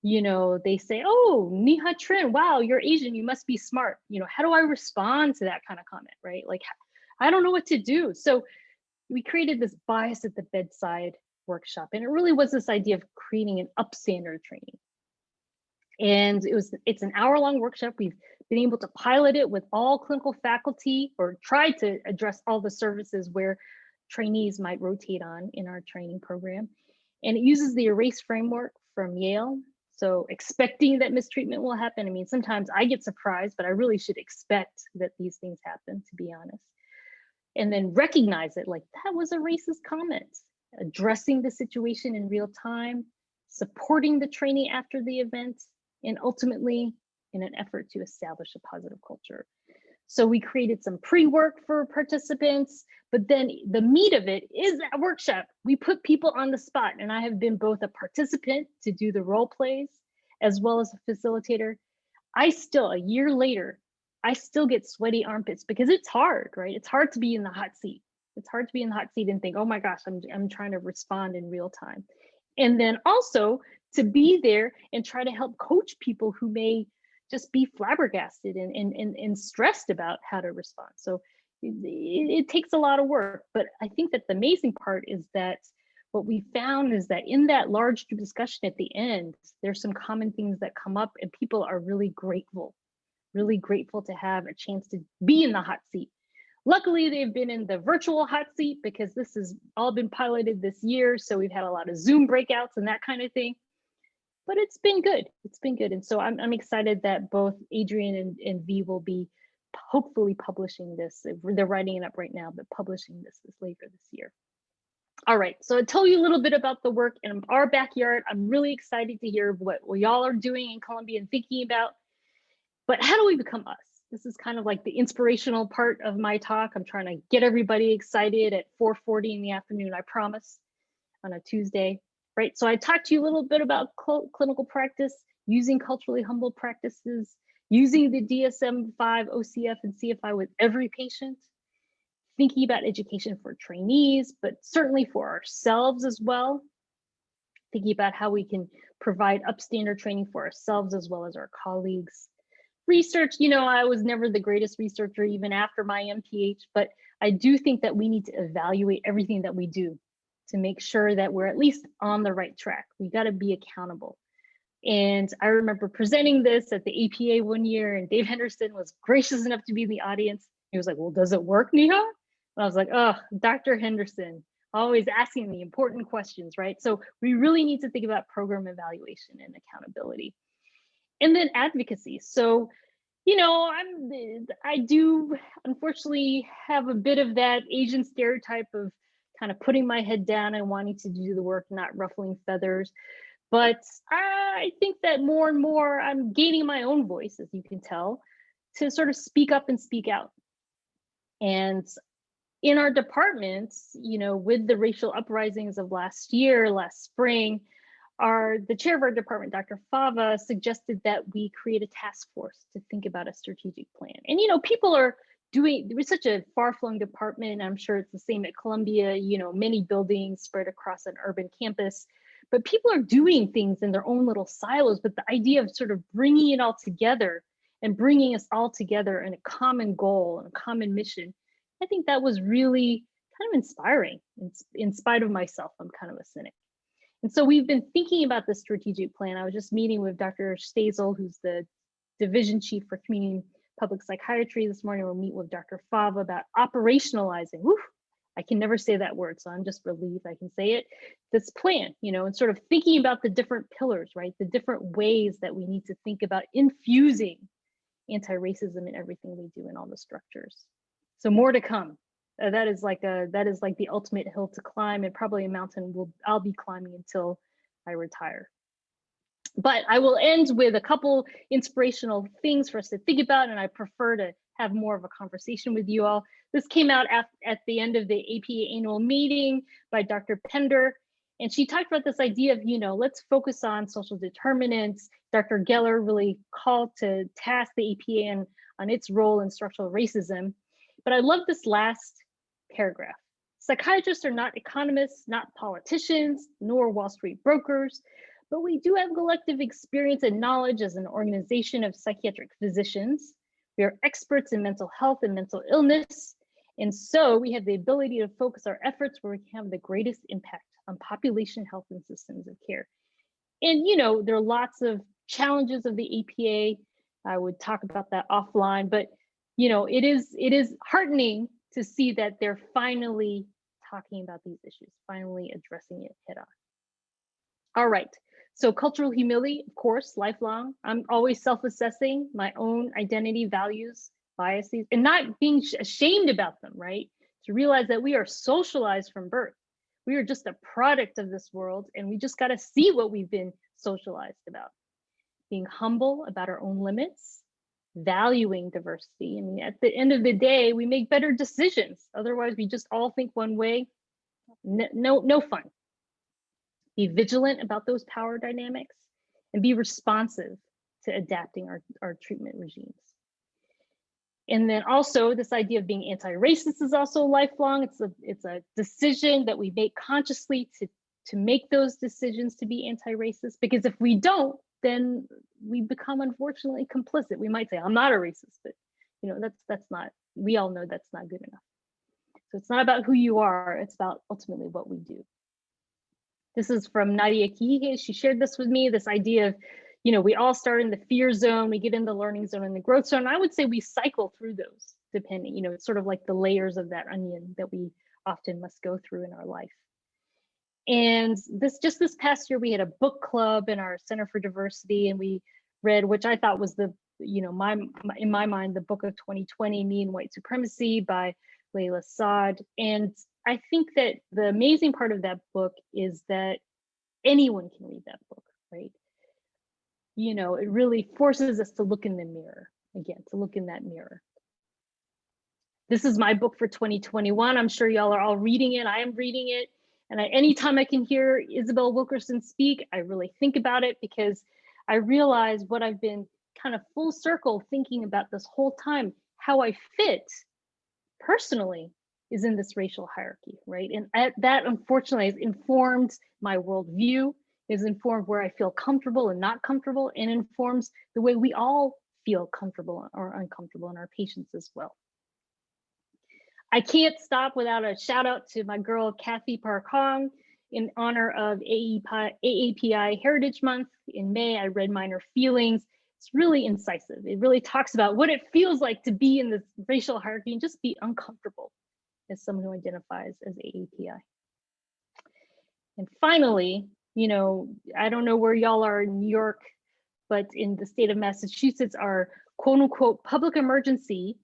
[SPEAKER 2] you know, they say, oh, Nhi-Ha Trinh, wow, you're Asian, you must be smart. You know, how do I respond to that kind of comment, right? Like, I don't know what to do. So we created this bias at the bedside workshop, and it really was this idea of creating an upstander training. And it's an hour-long workshop. We've been able to pilot it with all clinical faculty, or try to address all the services where trainees might rotate on in our training program. And it uses the ERACE framework from Yale. So expecting that mistreatment will happen. I mean, sometimes I get surprised, but I really should expect that these things happen, to be honest. And then recognize it, like, that was a racist comment. Addressing the situation in real time, supporting the trainee after the event, and ultimately in an effort to establish a positive culture. So we created some pre-work for participants, but then the meat of it is that workshop. We put people on the spot, and I have been both a participant to do the role plays as well as a facilitator. I still, a year later, I still get sweaty armpits because it's hard, right? It's hard to be in the hot seat. It's hard to be in the hot seat and think, oh my gosh, I'm trying to respond in real time. And then also to be there and try to help coach people who may just be flabbergasted and stressed about how to respond. So it takes a lot of work, but I think that the amazing part is that what we found is that in that large group discussion at the end, there's some common things that come up, and people are really grateful to have a chance to be in the hot seat. Luckily, they've been in the virtual hot seat because this has all been piloted this year. So we've had a lot of Zoom breakouts and that kind of thing. But it's been good. It's been good. And so I'm excited that both Adrian and V will be hopefully publishing this. They're writing it up right now, but publishing this later this year. All right, so I tell you a little bit about the work in our backyard. I'm really excited to hear what y'all are doing in Columbia and thinking about. But how do we become us? This is kind of like the inspirational part of my talk. I'm trying to get everybody excited at 4:40 in the afternoon, I promise, on a Tuesday, right? So I talked to you a little bit about clinical practice, using culturally humble practices, using the DSM-5, OCF, and CFI with every patient, thinking about education for trainees, but certainly for ourselves as well, thinking about how we can provide upstander training for ourselves as well as our colleagues. Research, you know, I was never the greatest researcher even after my MPH, but I do think that we need to evaluate everything that we do to make sure that we're at least on the right track. We got to be accountable. And I remember presenting this at the APA one year, and Dave Henderson was gracious enough to be in the audience. He was like, well, does it work, Nhi-Ha? And I was like, oh, Dr. Henderson, always asking the important questions, right? So we really need to think about program evaluation and accountability. And then advocacy. So, you know, I do unfortunately have a bit of that Asian stereotype of kind of putting my head down and wanting to do the work, not ruffling feathers. But I think that more and more I'm gaining my own voice, as you can tell, to sort of speak up and speak out. And in our departments, you know, with the racial uprisings of last spring, the chair of our department, Dr. Fava, suggested that we create a task force to think about a strategic plan. And, you know, people are doing, we're such a far-flung department. I'm sure it's the same at Columbia, you know, many buildings spread across an urban campus, but people are doing things in their own little silos. But the idea of sort of bringing it all together and bringing us all together in a common goal and a common mission, I think that was really kind of inspiring. In spite of myself, I'm kind of a cynic. And so we've been thinking about the strategic plan. I was just meeting with Dr. Stasel, who's the division chief for community public psychiatry this morning. We'll meet with Dr. Fava about operationalizing. Whew, I can never say that word, so I'm just relieved I can say it. This plan, you know, and sort of thinking about the different pillars, right? The different ways that we need to think about infusing anti-racism in everything we do in all the structures. So more to come. That is like the ultimate hill to climb, and probably a mountain I'll be climbing until I retire. But I will end with a couple inspirational things for us to think about, and I prefer to have more of a conversation with you all. This came out at the end of the APA annual meeting by Dr. Pender, and she talked about this idea of, you know, let's focus on social determinants. Dr. Geller really called to task the APA on its role in structural racism. But I love this last paragraph. Psychiatrists are not economists, not politicians, nor Wall Street brokers, but we do have collective experience and knowledge as an organization of psychiatric physicians. We are experts in mental health and mental illness, and so we have the ability to focus our efforts where we can have the greatest impact on population health and systems of care. And there are lots of challenges of the APA. I would talk about that offline, but it is heartening to see that they're finally talking about these issues, finally addressing it head on. All right, so cultural humility, of course, lifelong. I'm always self-assessing my own identity, values, biases, and not being ashamed about them, right? To realize that we are socialized from birth. We are just a product of this world, and we just got to see what we've been socialized about. Being humble about our own limits, valuing diversity. I mean, at the end of the day, we make better decisions. Otherwise, we just all think one way. No fun. Be vigilant about those power dynamics and be responsive to adapting our treatment regimes. And then also this idea of being anti-racist is also lifelong. It's a decision that we make consciously to make those decisions to be anti-racist, because if we don't, then we become unfortunately complicit. We might say, I'm not a racist, but that's not, we all know that's not good enough. So it's not about who you are, it's about ultimately what we do. This is from Nhi-Ha Trinh. She shared this with me, this idea of, we all start in the fear zone, we get in the learning zone and the growth zone. I would say we cycle through those depending, it's sort of like the layers of that onion that we often must go through in our life. And this past year, we had a book club in our Center for Diversity, and we read, which I thought was the, in my mind, the book of 2020, Me and White Supremacy by Layla Saad. And I think that the amazing part of that book is that anyone can read that book, right? It really forces us to look in the mirror, again, to look in that mirror. This is my book for 2021. I'm sure y'all are all reading it. I am reading it. And anytime I can hear Isabel Wilkerson speak, I really think about it, because I realize what I've been kind of full circle thinking about this whole time, how I fit personally is in this racial hierarchy, right? And that unfortunately has informed my worldview, is informed where I feel comfortable and not comfortable, and informs the way we all feel comfortable or uncomfortable in our patients as well. I can't stop without a shout out to my girl, Kathy Park Hong, in honor of AAPI Heritage Month. In May, I read Minor Feelings. It's really incisive. It really talks about what it feels like to be in this racial hierarchy and just be uncomfortable as someone who identifies as AAPI. And finally, I don't know where y'all are in New York, but in the state of Massachusetts, our quote unquote public emergency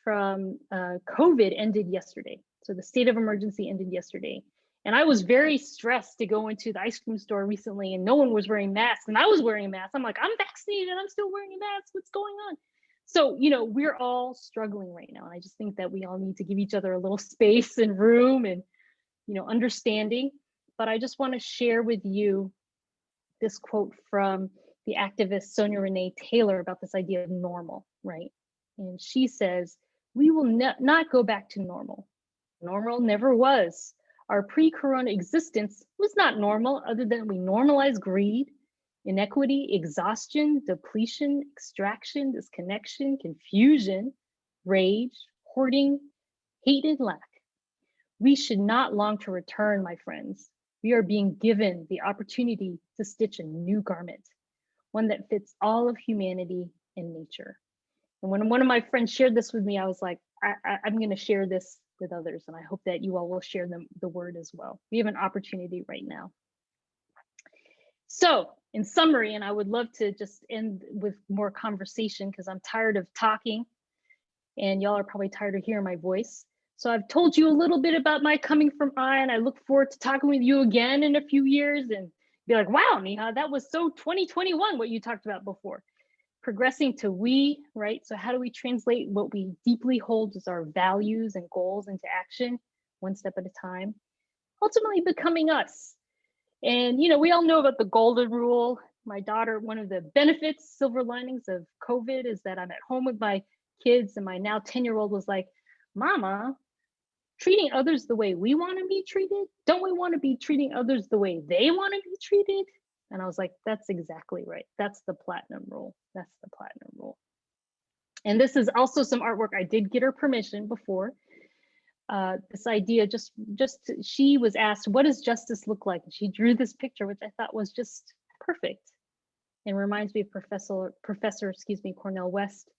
[SPEAKER 2] from COVID ended yesterday. So the state of emergency ended yesterday. And I was very stressed to go into the ice cream store recently and no one was wearing masks and I was wearing a mask. I'm like, I'm vaccinated and I'm still wearing a mask. What's going on? So, we're all struggling right now. And I just think that we all need to give each other a little space and room and, understanding. But I just want to share with you this quote from the activist Sonia Renee Taylor about this idea of normal, right? And she says, we will not go back to normal. Normal never was. Our pre-corona existence was not normal, other than we normalized greed, inequity, exhaustion, depletion, extraction, disconnection, confusion, rage, hoarding, hate, and lack. We should not long to return, my friends. We are being given the opportunity to stitch a new garment, one that fits all of humanity and nature. And when one of my friends shared this with me, I was like, I'm going to share this with others. And I hope that you all will share the word as well. We have an opportunity right now. So in summary, and I would love to just end with more conversation because I'm tired of talking and y'all are probably tired of hearing my voice. So I've told you a little bit about my coming from I, and I look forward to talking with you again in a few years and be like, wow, Nhi-Ha, that was so 2021, what you talked about before. Progressing to we, right? So how do we translate what we deeply hold as our values and goals into action, one step at a time, ultimately becoming us. And, we all know about the golden rule. My daughter, one of the benefits, silver linings of COVID is that I'm at home with my kids, and my now 10-year-old was like, Mama, treating others the way we want to be treated? Don't we want to be treating others the way they want to be treated? And I was like, that's exactly right. That's the platinum rule. That's the platinum rule. And this is also some artwork. I did get her permission before. This idea, she was asked, what does justice look like? And she drew this picture, which I thought was just perfect. And reminds me of Professor Cornel West.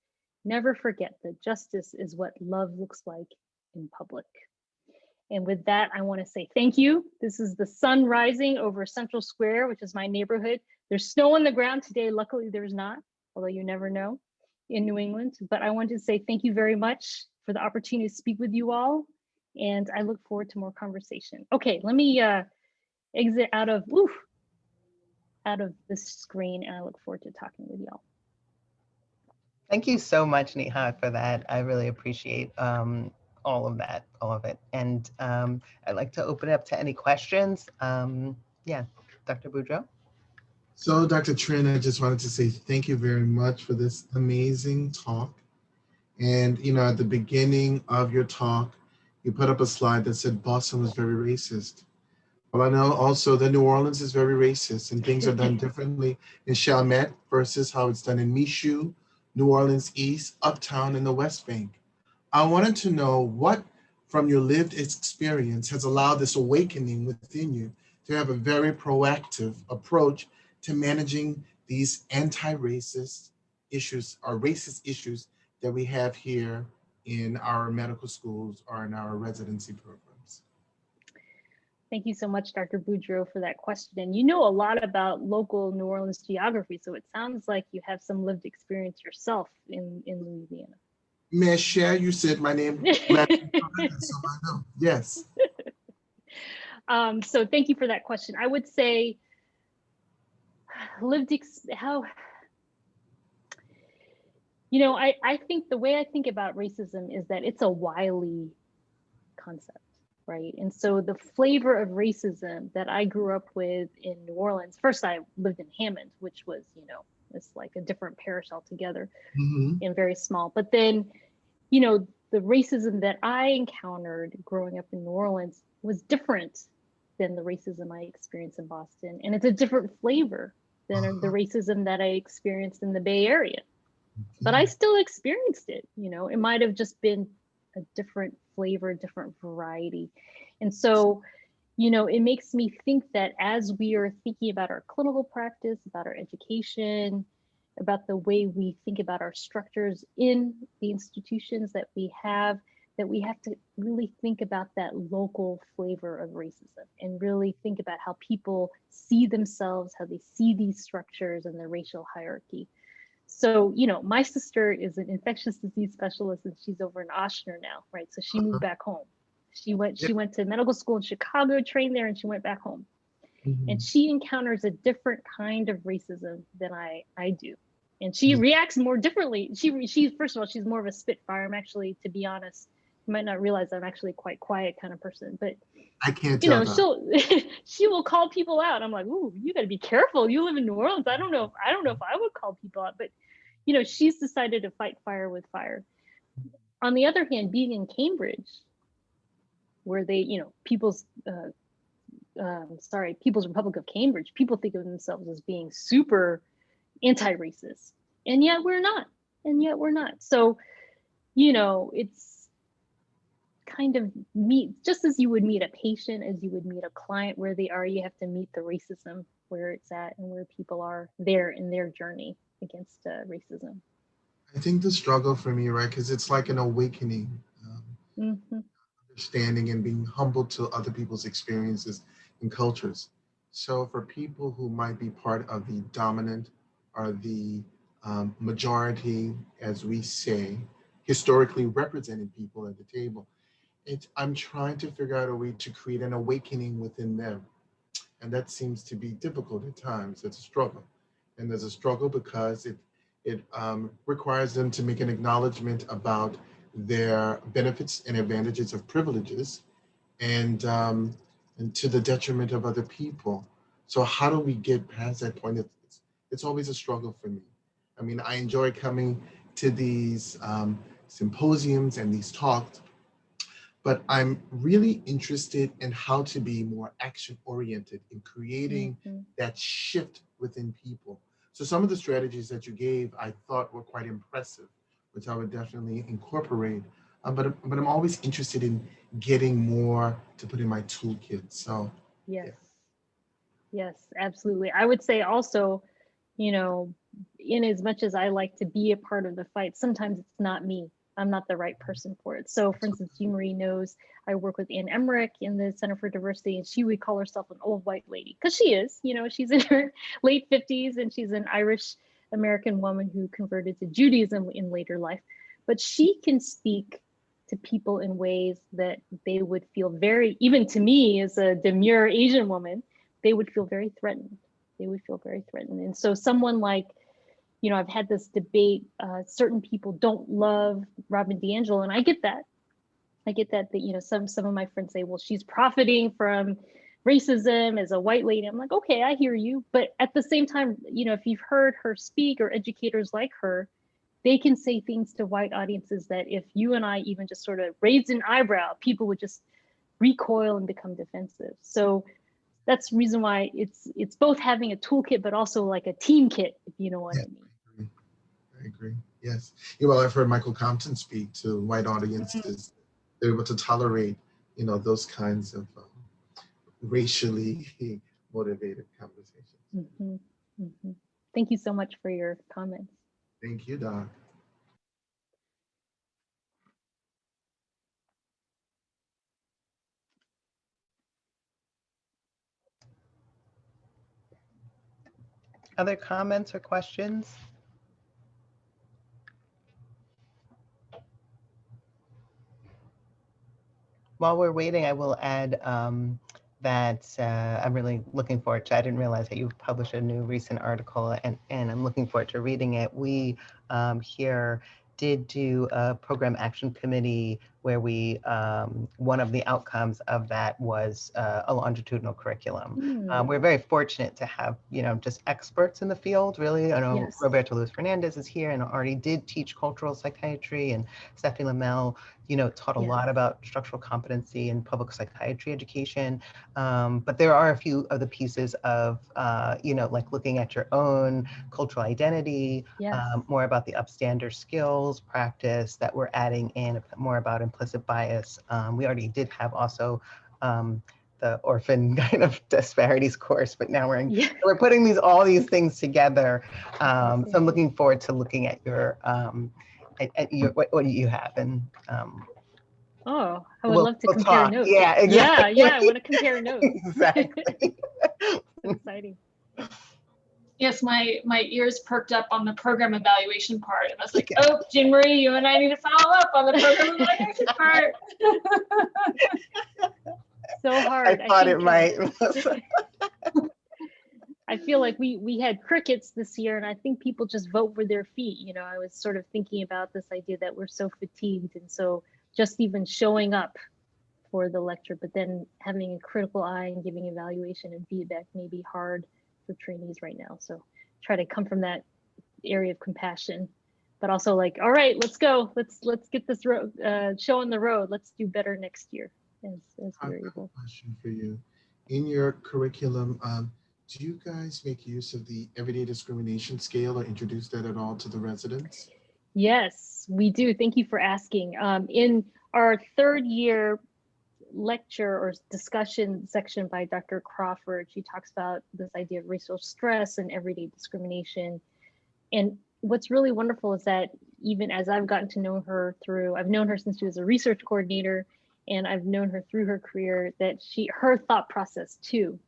[SPEAKER 2] Never forget that justice is what love looks like in public. And with that, I want to say thank you. This is the sun rising over Central Square, which is my neighborhood. There's snow on the ground today. Luckily, there's not, although you never know in New England. But I wanted to say thank you very much for the opportunity to speak with you all. And I look forward to more conversation. Okay, let me exit out of this screen, and I look forward to talking with y'all.
[SPEAKER 1] Thank you so much, Nhi-Ha, for that. I really appreciate all of it. And I'd like to open it up to any questions. Yeah, Dr. Boudreau.
[SPEAKER 3] So, Dr. Trinh, I just wanted to say thank you very much for this amazing talk. And, you know, at the beginning of your talk, you put up a slide that said Boston was very racist. Well, I know also that New Orleans is very racist, and things are done differently in Chalmette versus how it's done in Michoud, New Orleans East, Uptown, and the West Bank. I wanted to know what, from your lived experience, has allowed this awakening within you to have a very proactive approach to managing these anti-racist issues or racist issues that we have here in our medical schools or in our residency programs.
[SPEAKER 2] Thank you so much, Dr. Boudreau, for that question. And you know a lot about local New Orleans geography, so it sounds like you have some lived experience yourself in Louisiana.
[SPEAKER 3] May I share? You said my name, so I know. Yes.
[SPEAKER 2] So thank you for that question. I would say I think the way I think about racism is that it's a wily concept, right? And so the flavor of racism that I grew up with in New Orleans, first I lived in Hammond, which was, it's like a different parish altogether and very small. But then, the racism that I encountered growing up in New Orleans was different than the racism I experienced in Boston. And it's a different flavor than the racism that I experienced in the Bay Area. But I still experienced it, it might have just been a different flavor, different variety. And so, it makes me think that as we are thinking about our clinical practice, about our education, about the way we think about our structures in the institutions that we have to really think about that local flavor of racism and really think about how people see themselves, how they see these structures and the racial hierarchy. So, my sister is an infectious disease specialist and she's over in Oshner now, right? So she moved back home. She went to medical school in Chicago, trained there, and she went back home. And she encounters a different kind of racism than I do. And she reacts more differently. She first of all, she's more of a spitfire. I'm actually, to be honest, you might not realize I'm actually quite quiet kind of person, but
[SPEAKER 3] I can't tell
[SPEAKER 2] she will call people out. I'm like, ooh, you got to be careful. You live in New Orleans. I don't know if I would call people out, but she's decided to fight fire with fire. On the other hand, being in Cambridge, where they, People's Republic of Cambridge, people think of themselves as being super anti-racist, and yet we're not. So, it's kind of just as you would meet a patient, as you would meet a client where they are, you have to meet the racism where it's at and where people are there in their journey against racism.
[SPEAKER 3] I think the struggle for me, right, because it's like an awakening, understanding and being humble to other people's experiences and cultures. So for people who might be part of the dominant or the majority, as we say, historically represented people at the table, I'm trying to figure out a way to create an awakening within them. And that seems to be difficult at times. It's a struggle. And there's a struggle because it requires them to make an acknowledgement about their benefits and advantages of privileges and to the detriment of other people. So how do we get past that point? It's always a struggle for me. I mean, I enjoy coming to these symposiums and these talks, but I'm really interested in how to be more action oriented in creating that shift within people. So some of the strategies that you gave, I thought were quite impressive, which I would definitely incorporate. But I'm always interested in getting more to put in my toolkit. So
[SPEAKER 2] Yes.
[SPEAKER 3] yeah.
[SPEAKER 2] Yes, absolutely. I would say also, you know, in as much as I like to be a part of the fight, sometimes it's not me. I'm not the right person for it. So for instance, Jean Marie knows I work with Ann Emmerich in the Center for Diversity, and she would call herself an old white lady because she is, you know, she's in her late 50s and she's an Irish American woman who converted to Judaism in later life. But she can speak to people in ways that they would feel very, even to me as a demure Asian woman, they would feel very threatened. They would feel very threatened. And so someone like, you know, I've had this debate, certain people don't love Robin DiAngelo, and I get that. I get that, you know, some of my friends say, well, she's profiting from racism as a white lady. I'm like, okay, I hear you. But at the same time, you know, if you've heard her speak or educators like her, they can say things to white audiences that if you and I even just sort of raised an eyebrow, people would just recoil and become defensive. So that's the reason why it's both having a toolkit, but also like a team kit, if you know what I mean.
[SPEAKER 3] I agree. Yes. Yeah, well, I've heard Michael Compton speak to white audiences. They're able to tolerate, you know, those kinds of racially motivated conversations.
[SPEAKER 2] Thank you so much for your comments.
[SPEAKER 3] Thank you, Doc.
[SPEAKER 1] Other comments or questions? While we're waiting, I will add that I'm really looking forward to, I didn't realize that you published a new recent article, and I'm looking forward to reading it. We here did do a program action committee where we, one of the outcomes of that was a longitudinal curriculum. We're very fortunate to have, you know, just experts in the field, really. I know Roberto Luis Fernandez is here and already did teach cultural psychiatry, and Stephanie Lamel, you know, taught a lot about structural competency and public psychiatry education. But there are a few of the pieces of, you know, like looking at your own cultural identity, more about the upstander skills practice that we're adding in, more about implicit bias. We already did have also the orphan kind of disparities course, but now we're putting all these things together. So I'm looking forward to looking at your what you have, and
[SPEAKER 2] oh, I would love to compare
[SPEAKER 1] talk.
[SPEAKER 2] notes.
[SPEAKER 1] Yeah, exactly.
[SPEAKER 2] Yeah, I want to compare notes.
[SPEAKER 1] Exactly.
[SPEAKER 2] Exciting.
[SPEAKER 4] Yes, my ears perked up on the program evaluation part, and I was like, oh, Jean Marie, you and I need to follow up on the program evaluation part.
[SPEAKER 2] So hard.
[SPEAKER 1] I thought it might.
[SPEAKER 2] I feel like we had crickets this year, and I think people just vote with their feet. You know, I was sort of thinking about this idea that we're so fatigued, and so just even showing up for the lecture, but then having a critical eye and giving evaluation and feedback may be hard for trainees right now. So try to come from that area of compassion, but also like, all right, let's go. Let's get this road show on the road. Let's do better next year. As we're able.
[SPEAKER 3] Question for you. In your curriculum, do you guys make use of the everyday discrimination scale or introduce that at all to the residents?
[SPEAKER 2] Yes, we do. Thank you for asking. In our third year lecture or discussion section by Dr. Crawford, she talks about this idea of racial stress and everyday discrimination. And what's really wonderful is that even as I've gotten to know her I've known her since she was a research coordinator, and I've known her through her career, that her thought process too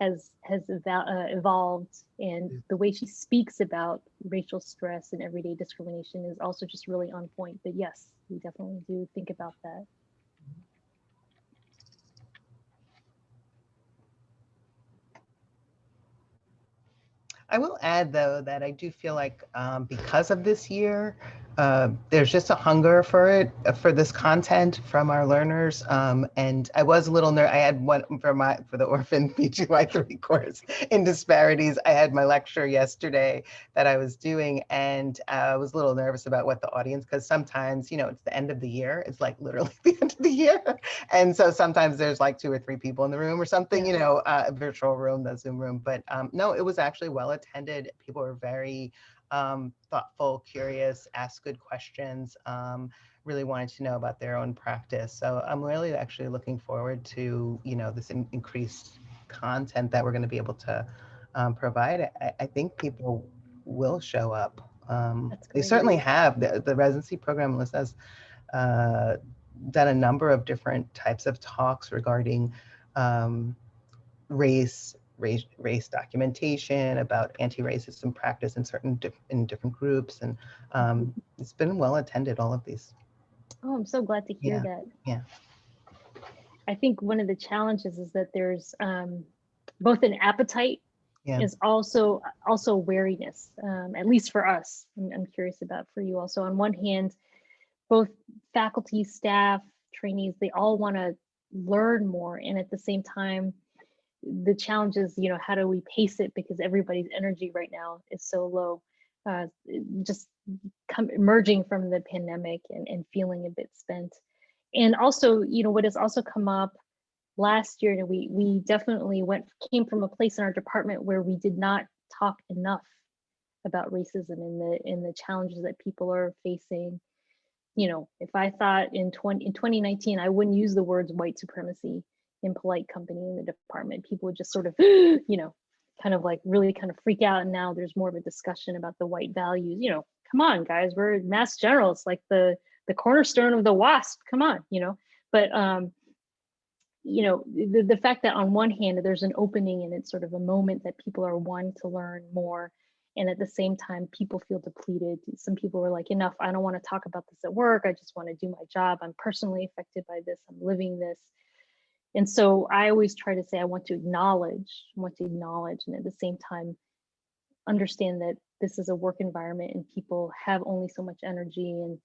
[SPEAKER 2] has evolved, and the way she speaks about racial stress and everyday discrimination is also just really on point. But yes, we definitely do think about that.
[SPEAKER 1] I will add, though, that I do feel like because of this year, there's just a hunger for it, for this content from our learners. And I was a little nervous. I had one for the Orphan PGY3 course in disparities. I had my lecture yesterday that I was doing, and I was a little nervous about what the audience, because sometimes, it's the end of the year. It's like literally the end of the year. And so sometimes there's like 2 or 3 people in the room or something, a virtual room, the Zoom room. But no, it was actually well attended. People were very thoughtful, curious, asked good questions, really wanted to know about their own practice. So I'm really actually looking forward to, this increased content that we're going to be able to provide. I think people will show up. They certainly have. The residency program list has done a number of different types of talks regarding race documentation, about anti-racism practice in different groups, and it's been well attended, all of these.
[SPEAKER 2] Oh, I'm so glad to hear that.
[SPEAKER 1] Yeah.
[SPEAKER 2] I think one of the challenges is that there's both an appetite, is also wariness, at least for us. I'm curious about for you also. On one hand, both faculty, staff, trainees, they all want to learn more, and at the same time, the challenge is, how do we pace it, because everybody's energy right now is so low, just emerging from the pandemic and feeling a bit spent. And also, what has also come up last year, and we definitely came from a place in our department where we did not talk enough about racism and the challenges that people are facing. If I thought in 2019, I wouldn't use the words white supremacy in polite company in the department, people would just sort of, kind of like really kind of freak out. And now there's more of a discussion about the white values. Come on, guys, we're Mass General. It's like the cornerstone of the WASP. Come on, But the fact that on one hand there's an opening and it's sort of a moment that people are wanting to learn more, and at the same time people feel depleted. Some people were like, enough, I don't want to talk about this at work, I just want to do my job, I'm personally affected by this, I'm living this. And so I always try to say I want to acknowledge, and at the same time understand that this is a work environment and people have only so much energy, and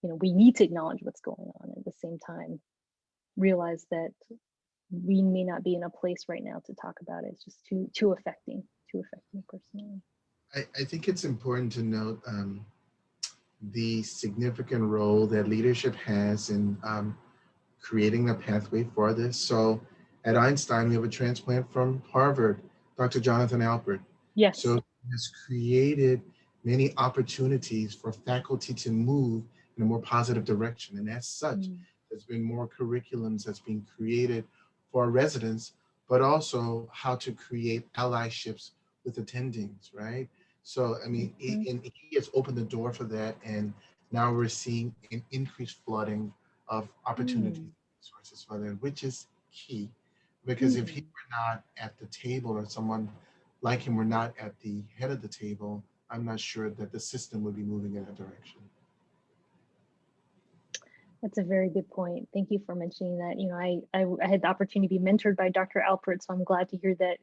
[SPEAKER 2] we need to acknowledge what's going on. At the same time, realize that we may not be in a place right now to talk about it. It's just too affecting personally.
[SPEAKER 3] I think it's important to note the significant role that leadership has in creating a pathway for this. So at Einstein, we have a transplant from Harvard, Dr. Jonathan Alpert.
[SPEAKER 2] Yes.
[SPEAKER 3] So he has created many opportunities for faculty to move in a more positive direction. And as such, there's been more curriculums that's being created for our residents, but also how to create allyships with attendings, right? So, I mean, and he has opened the door for that. And now we're seeing an increased flooding of opportunities, resources for that, which is key. Because if he were not at the table, or someone like him were not at the head of the table, I'm not sure that the system would be moving in that direction.
[SPEAKER 2] That's a very good point. Thank you for mentioning that. I had the opportunity to be mentored by Dr. Alpert, so I'm glad to hear that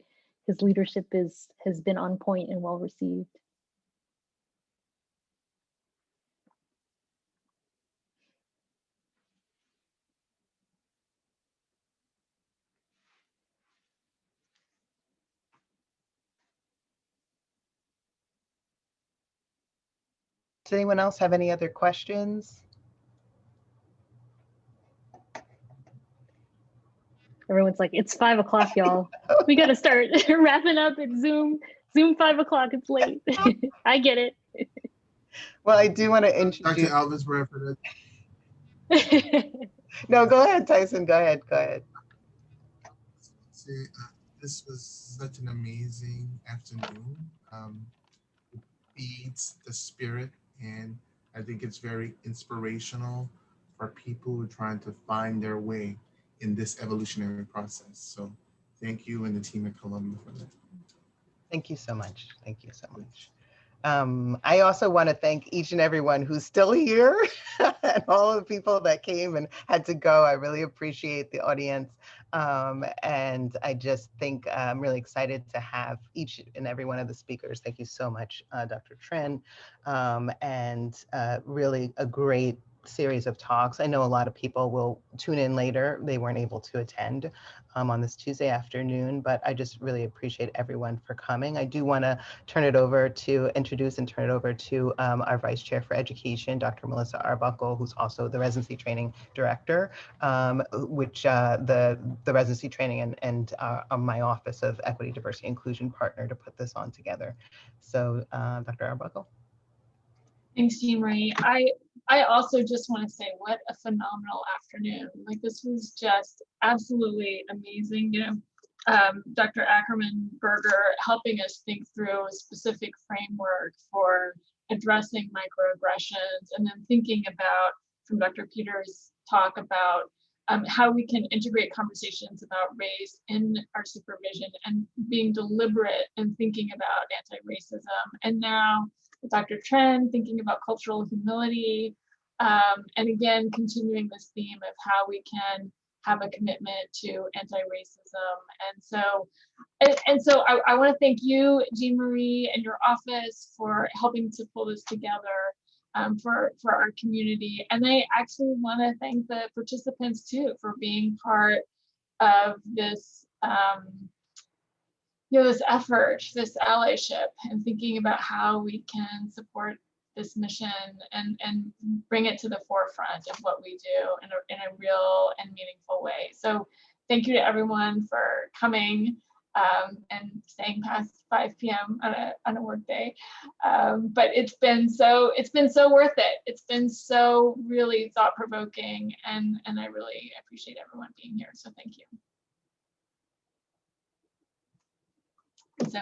[SPEAKER 2] his leadership has been on point and well received.
[SPEAKER 1] Does anyone else have any other questions?
[SPEAKER 2] Everyone's like, it's 5 o'clock, y'all. We got to start wrapping up at Zoom 5 o'clock. It's late. I get it.
[SPEAKER 1] Well, I do want to introduce
[SPEAKER 3] Dr. Alvis Bradford.
[SPEAKER 1] No, go ahead, Tyson. Go ahead.
[SPEAKER 3] This was such an amazing afternoon. It feeds the spirit, and I think it's very inspirational for people who are trying to find their way in this evolutionary process. So thank you and the team at Columbia for that.
[SPEAKER 1] Thank you so much. Thank you so much. I also want to thank each and everyone who's still here and all of the people that came and had to go. I really appreciate the audience. And I just think I'm really excited to have each and every one of the speakers. Thank you so much, Dr. Trinh, and really a great series of talks. I know a lot of people will tune in later. They weren't able to attend on this Tuesday afternoon, but I just really appreciate everyone for coming. I do want to turn it over to our Vice Chair for Education, Dr. Melissa Arbuckle, who's also the Residency Training Director, which the Residency Training and my Office of Equity, Diversity, Inclusion partner to put this on together. So Dr. Arbuckle.
[SPEAKER 4] Thanks, Jean Marie. I also just want to say what a phenomenal afternoon. Like, this was just absolutely amazing. You know, Dr. Ackerman Berger helping us think through a specific framework for addressing microaggressions, and then thinking about, from Dr. Peters' talk about how we can integrate conversations about race in our supervision and being deliberate and thinking about anti-racism. And now Dr. Trinh thinking about cultural humility, and again, continuing this theme of how we can have a commitment to anti-racism. And so I want to thank you, Jean Marie, and your office for helping to pull this together for our community. And I actually want to thank the participants too for being part of this this effort, this allyship, and thinking about how we can support this mission and bring it to the forefront of what we do in a real and meaningful way. So thank you to everyone for coming and staying past 5 p.m. on a work day. But it's been so worth it. It's been so really thought-provoking, and I really appreciate everyone being here. So thank you. So